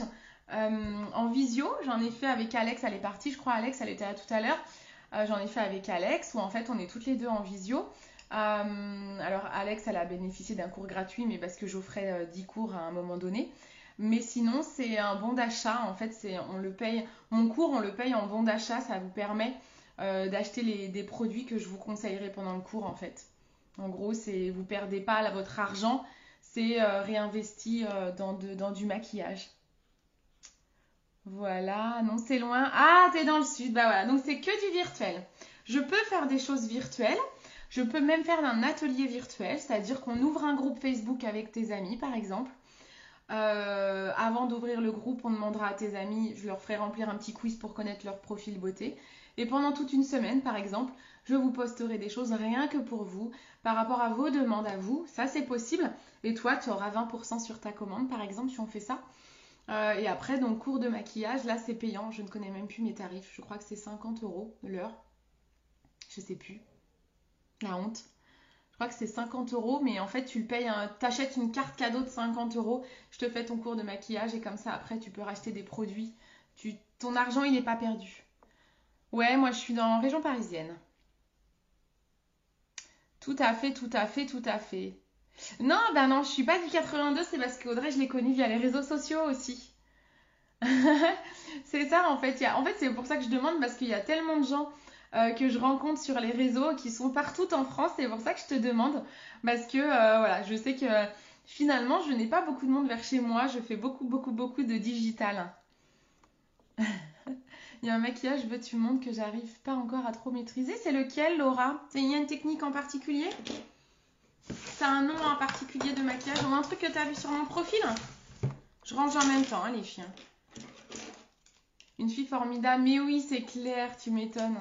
en visio. J'en ai fait avec Alex. Elle est partie, je crois. Alex, elle était là tout à l'heure. J'en ai fait avec Alex, où en fait, on est toutes les deux en visio. Alors, Alex, elle a bénéficié d'un cours gratuit, mais parce que j'offrais 10 cours à un moment donné. Mais sinon, c'est un bon d'achat. En fait, on le paye. Mon cours, on le paye en bon d'achat. Ça vous permet d'acheter des produits que je vous conseillerais pendant le cours, en fait. En gros, vous perdez pas votre argent. C'est réinvesti dans du maquillage. Voilà, non, c'est loin. Ah, t'es dans le sud. Bah voilà, donc c'est que du virtuel. Je peux faire des choses virtuelles. Je peux même faire un atelier virtuel, c'est-à-dire qu'on ouvre un groupe Facebook avec tes amis, par exemple. Avant d'ouvrir le groupe, on demandera à tes amis, je leur ferai remplir un petit quiz pour connaître leur profil beauté. Et pendant toute une semaine, par exemple, je vous posterai des choses rien que pour vous, par rapport à vos demandes à vous. Ça, c'est possible. Et toi, tu auras 20% sur ta commande, par exemple, si on fait ça. Et après, donc, cours de maquillage, là, c'est payant. Je ne connais même plus mes tarifs. Je crois que c'est 50 € l'heure. Je sais plus. La honte. Je crois que c'est 50 €, mais en fait, tu le payes, t'achètes une carte cadeau de 50 €. Je te fais ton cours de maquillage et comme ça, après, tu peux racheter des produits. Ton argent, il n'est pas perdu. Ouais, moi, je suis dans la région parisienne. Tout à fait, tout à fait, tout à fait. Non, ben non, je suis pas du 82, c'est parce qu'Audrey, je l'ai connue via les réseaux sociaux aussi. C'est ça, en fait. En fait, c'est pour ça que je demande, parce qu'il y a tellement de gens que je rencontre sur les réseaux qui sont partout en France. C'est pour ça que je te demande. Parce que, voilà, je sais que finalement, je n'ai pas beaucoup de monde vers chez moi. Je fais beaucoup, beaucoup, beaucoup de digital. Il y a un maquillage, veux-tu me montres que j'arrive pas encore à trop maîtriser. C'est lequel, Laura? Il y a une technique en particulier? T'as un nom en particulier de maquillage ou un truc que t'as vu sur mon profil? Je range en même temps, hein, les filles. Une fille formidable. Mais oui, c'est clair, tu m'étonnes.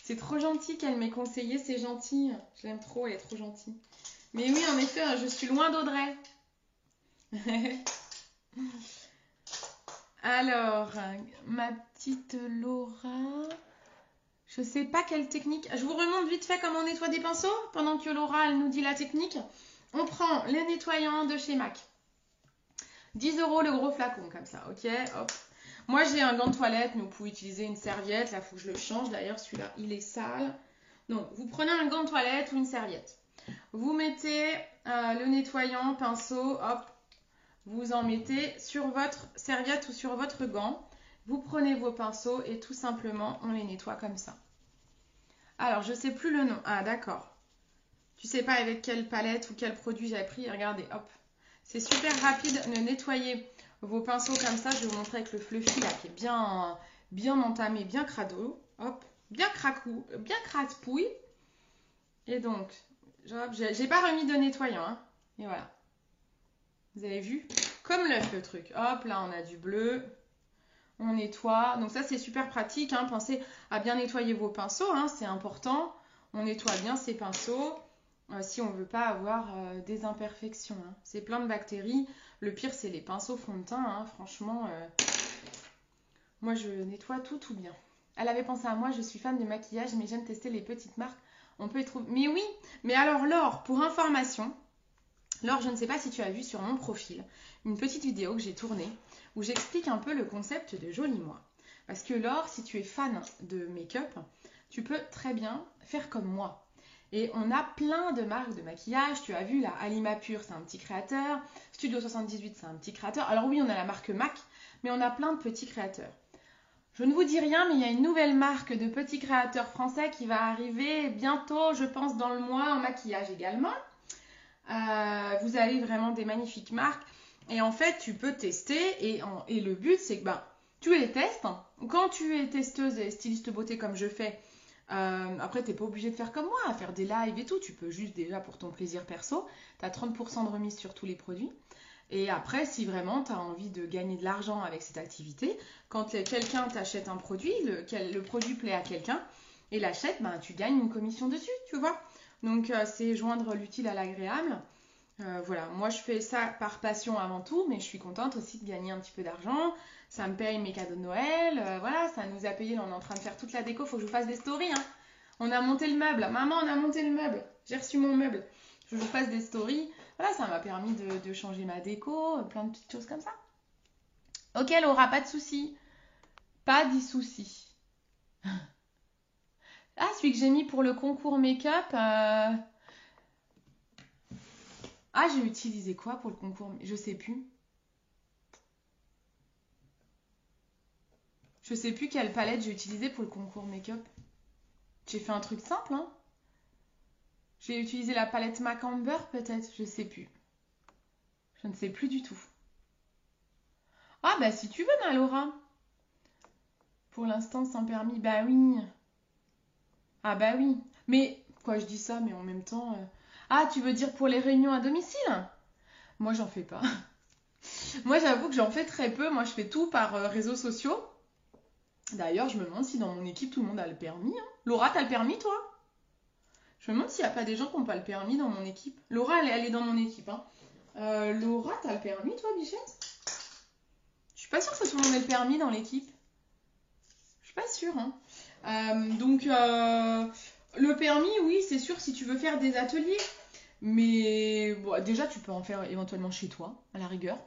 C'est trop gentil qu'elle m'ait conseillé, c'est gentil. Je l'aime trop, elle est trop gentille. Mais oui, en effet, je suis loin d'Audrey. Alors, ma petite Laura... Je sais pas quelle technique. Je vous remonte vite fait comment on nettoie des pinceaux pendant que Laura, elle nous dit la technique. On prend les nettoyants de chez MAC. 10 € le gros flacon, comme ça, ok? Hop. Moi, j'ai un gant de toilette, mais vous pouvez utiliser une serviette. Là, il faut que je le change. D'ailleurs, celui-là, il est sale. Donc, vous prenez un gant de toilette ou une serviette. Vous mettez le nettoyant, pinceau, hop. Vous en mettez sur votre serviette ou sur votre gant. Vous prenez vos pinceaux et tout simplement, on les nettoie comme ça. Alors, je ne sais plus le nom. Ah, d'accord. Tu sais pas avec quelle palette ou quel produit j'ai pris. Regardez, hop. C'est super rapide de nettoyer vos pinceaux comme ça. Je vais vous montrer avec le fluffy là qui est bien entamé, bien crado. Hop, bien cracou, bien craspouille. Et donc, j'ai pas remis de nettoyant. Hein. Et voilà. Vous avez vu? Comme l'œuf le truc. Hop, là on a du bleu. On nettoie. Donc ça c'est super pratique. Hein. Pensez à bien nettoyer vos pinceaux. Hein. C'est important. On nettoie bien ces pinceaux. Si on ne veut pas avoir des imperfections. Hein. C'est plein de bactéries. Le pire, c'est les pinceaux fond de teint. Hein. Franchement, Moi, je nettoie tout bien. Elle avait pensé à moi, je suis fan de maquillage, mais j'aime tester les petites marques. On peut y trouver. Mais oui, mais alors Laure, pour information, Laure, je ne sais pas si tu as vu sur mon profil une petite vidéo que j'ai tournée où j'explique un peu le concept de Joli Moi. Parce que Laure, si tu es fan de make-up, tu peux très bien faire comme moi. Et on a plein de marques de maquillage. Tu as vu là, Alima Pure, c'est un petit créateur. Studio 78, c'est un petit créateur. Alors oui, on a la marque MAC, mais on a plein de petits créateurs. Je ne vous dis rien, mais il y a une nouvelle marque de petits créateurs français qui va arriver bientôt, je pense, dans le mois en maquillage également. Vous avez vraiment des magnifiques marques. Et en fait, tu peux tester. Et le but, c'est que tu les testes. Quand tu es testeuse et styliste beauté comme je fais, après, tu n'es pas obligé de faire comme moi, à faire des lives et tout. Tu peux juste déjà pour ton plaisir perso. Tu as 30% de remise sur tous les produits. Et après, si vraiment tu as envie de gagner de l'argent avec cette activité, quand quelqu'un t'achète un produit, le produit plaît à quelqu'un et l'achète, tu gagnes une commission dessus, tu vois. Donc, c'est joindre l'utile à l'agréable. Voilà, moi je fais ça par passion avant tout, mais je suis contente aussi de gagner un petit peu d'argent. Ça me paye mes cadeaux de Noël. Voilà, ça nous a payé. Là, on est en train de faire toute la déco. Faut que je vous fasse des stories. Hein. On a monté le meuble. Maman, on a monté le meuble. J'ai reçu mon meuble. Je vous fasse des stories. Voilà, ça m'a permis de changer ma déco, plein de petites choses comme ça. Ok, Laura, pas de soucis. Pas de soucis. Ah, celui que j'ai mis pour le concours make-up. Ah, j'ai utilisé quoi pour le concours? Je sais plus. Je sais plus quelle palette j'ai utilisée pour le concours make-up. J'ai fait un truc simple, hein. J'ai utilisé la palette MAC Amber, peut-être. Je sais plus. Je ne sais plus du tout. Ah, bah si tu veux, ma Laura. Pour l'instant, sans permis. Bah oui. Ah bah oui. Mais, quoi, je dis ça, mais en même temps... Ah, tu veux dire pour les réunions à domicile? Moi, j'en fais pas. Moi, j'avoue que j'en fais très peu. Moi, je fais tout par réseaux sociaux. D'ailleurs, je me demande si dans mon équipe, tout le monde a le permis. Hein. Laura, t'as le permis, toi? Je me demande s'il n'y a pas des gens qui n'ont pas le permis dans mon équipe. Laura, elle est dans mon équipe. Hein. Laura, t'as le permis, toi, Bichette? Je suis pas sûre que tout le monde ait le permis dans l'équipe. Je suis pas sûre. Hein. Donc, le permis, oui, c'est sûr si tu veux faire des ateliers. Mais bon, déjà, tu peux en faire éventuellement chez toi, à la rigueur.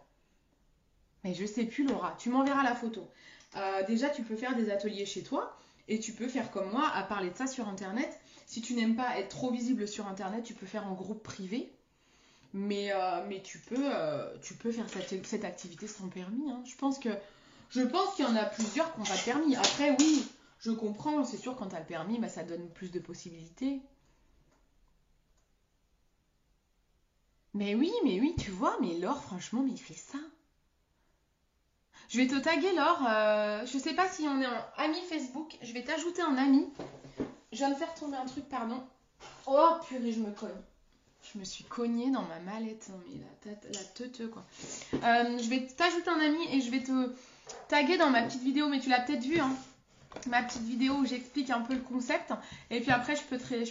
Mais je sais plus, Laura. Tu m'enverras la photo. Déjà, tu peux faire des ateliers chez toi. Et tu peux faire comme moi, à parler de ça sur Internet. Si tu n'aimes pas être trop visible sur Internet, tu peux faire en groupe privé. Mais tu peux faire cette activité sans permis. Hein. Je pense qu'il y en a plusieurs qui n'ont pas de permis. Après, oui, je comprends. C'est sûr, quand tu as le permis, ça donne plus de possibilités. Mais oui, tu vois, mais Laure, franchement, mais il fait ça. Je vais te taguer, Laure. Je sais pas si on est en ami Facebook. Je vais t'ajouter en ami. Je viens de faire tomber un truc, pardon. Oh, purée, je me cogne. Je me suis cognée dans ma mallette. Mais la teuteux, quoi. Je vais t'ajouter un ami et je vais te taguer dans ma petite vidéo. Mais tu l'as peut-être vu, hein. Ma petite vidéo où j'explique un peu le concept. Et puis après, je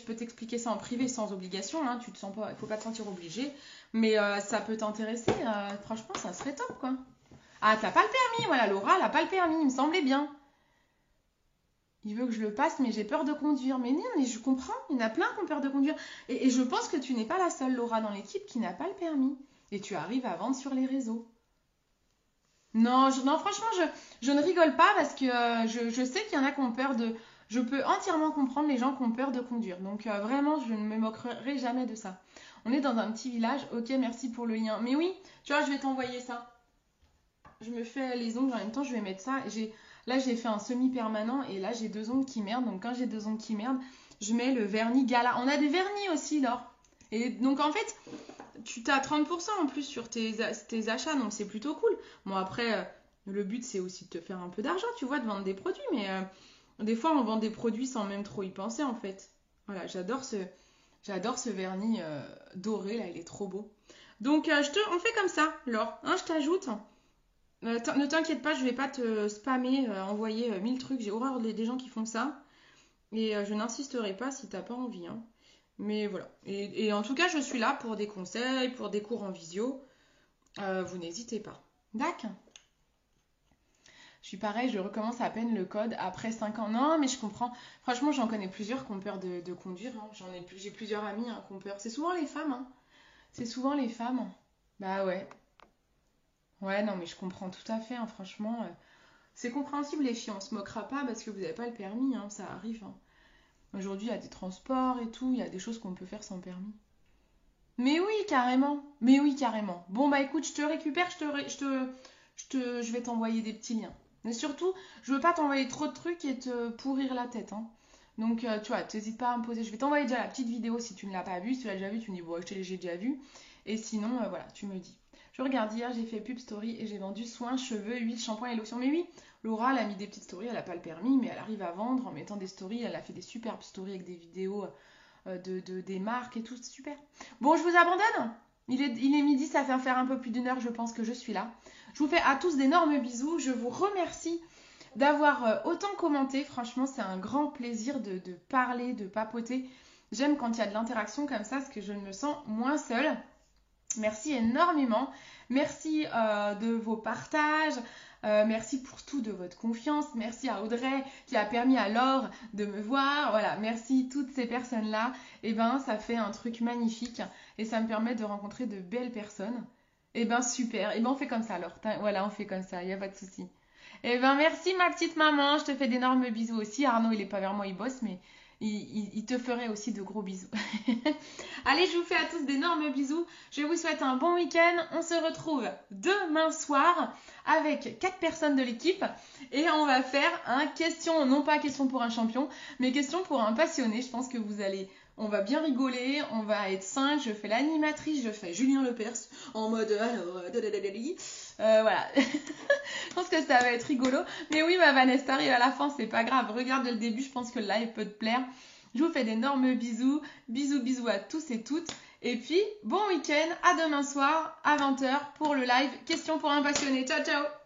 peux t'expliquer ça en privé sans obligation. Hein. Tu te sens pas, il faut pas te sentir obligé. Mais ça peut t'intéresser. Franchement, ça serait top, quoi. Ah, t'as pas le permis, voilà, Laura, elle a pas le permis, il me semblait bien. Il veut que je le passe, mais j'ai peur de conduire. Mais non, mais je comprends, il y en a plein qui ont peur de conduire. Et je pense que tu n'es pas la seule, Laura, dans l'équipe qui n'a pas le permis. Et tu arrives à vendre sur les réseaux. Non, franchement, je ne rigole pas parce que je sais qu'il y en a qui ont peur de... Je peux entièrement comprendre les gens qui ont peur de conduire. Donc vraiment, je ne me moquerai jamais de ça. On est dans un petit village. Ok, merci pour le lien. Mais oui, tu vois, je vais t'envoyer ça. Je me fais les ongles en même temps, je vais mettre ça. Là, j'ai fait un semi-permanent et là, j'ai 2 ongles qui merdent. Donc, quand j'ai 2 ongles qui merdent, je mets le vernis Gala. On a des vernis aussi, Laure. Et donc, en fait, tu t'as 30% en plus sur tes achats. Donc, c'est plutôt cool. Bon, après, le but, c'est aussi de te faire un peu d'argent, tu vois, de vendre des produits. Mais des fois, on vend des produits sans même trop y penser, en fait. Voilà, j'adore ce vernis doré, là. Il est trop beau. Donc, on fait comme ça, Laure. Hein, je t'ajoute. Ne t'inquiète pas, je vais pas te spammer, envoyer 1000 trucs. J'ai horreur des gens qui font ça. Et je n'insisterai pas si t'as pas envie. Hein. Mais voilà. Et en tout cas, je suis là pour des conseils, pour des cours en visio. Vous n'hésitez pas. D'accord. Je suis pareil, je recommence à peine le code après 5 ans. Non, mais je comprends. Franchement, j'en connais plusieurs qui ont peur de conduire. Hein. J'ai plusieurs amis qui ont peur. C'est souvent les femmes. Hein. C'est souvent les femmes. Bah ouais. Ouais, non, mais je comprends tout à fait. Hein. Franchement, c'est compréhensible les filles. On se moquera pas parce que vous n'avez pas le permis. Hein. Ça arrive. Hein. Aujourd'hui, il y a des transports et tout. Il y a des choses qu'on peut faire sans permis. Mais oui, carrément. Mais oui, carrément. Bon, bah écoute, je te récupère. Je vais t'envoyer des petits liens. Mais surtout, je veux pas t'envoyer trop de trucs et te pourrir la tête. Hein. Donc, tu vois, t'hésites pas à me poser. Je vais t'envoyer déjà la petite vidéo si tu ne l'as pas vue. Si tu l'as déjà vue, tu me dis, bon, j'ai déjà vu. Et sinon, voilà, tu me dis. Je regarde hier, j'ai fait pub story et j'ai vendu soins, cheveux, huile, shampoing et lotion. Mais oui, Laura, elle a mis des petites stories, elle n'a pas le permis, mais elle arrive à vendre en mettant des stories. Elle a fait des superbes stories avec des vidéos des marques et tout, c'est super. Bon, je vous abandonne. Il est midi, ça fait faire un peu plus d'une heure, je pense que je suis là. Je vous fais à tous d'énormes bisous. Je vous remercie d'avoir autant commenté. Franchement, c'est un grand plaisir de parler, de papoter. J'aime quand il y a de l'interaction comme ça, parce que je me sens moins seule. Merci énormément. Merci de vos partages. Merci pour tout, de votre confiance. Merci à Audrey qui a permis à Laure de me voir. Voilà, merci toutes ces personnes-là. Et ben, ça fait un truc magnifique et ça me permet de rencontrer de belles personnes. Et ben, super. Et ben, on fait comme ça alors. Voilà, on fait comme ça, il n'y a pas de souci. Et ben, merci ma petite maman. Je te fais d'énormes bisous aussi. Arnaud, il est pas vers moi, il bosse, mais il te ferait aussi de gros bisous. Allez, je vous fais à tous d'énormes bisous. Je vous souhaite un bon week-end. On se retrouve demain soir avec 4 personnes de l'équipe et on va faire un question, non pas question pour un champion, mais question pour un passionné. Je pense que on va bien rigoler, on va être 5. Je fais l'animatrice, je fais Julien Lepers en mode voilà. Je pense que ça va être rigolo. Mais oui, ma Vanessa, t'arrives à la fin, c'est pas grave. Regarde le début, je pense que le live peut te plaire. Je vous fais d'énormes bisous. Bisous à tous et toutes. Et puis, bon week-end. À demain soir à 20h pour le live Question pour un passionné. Ciao, ciao!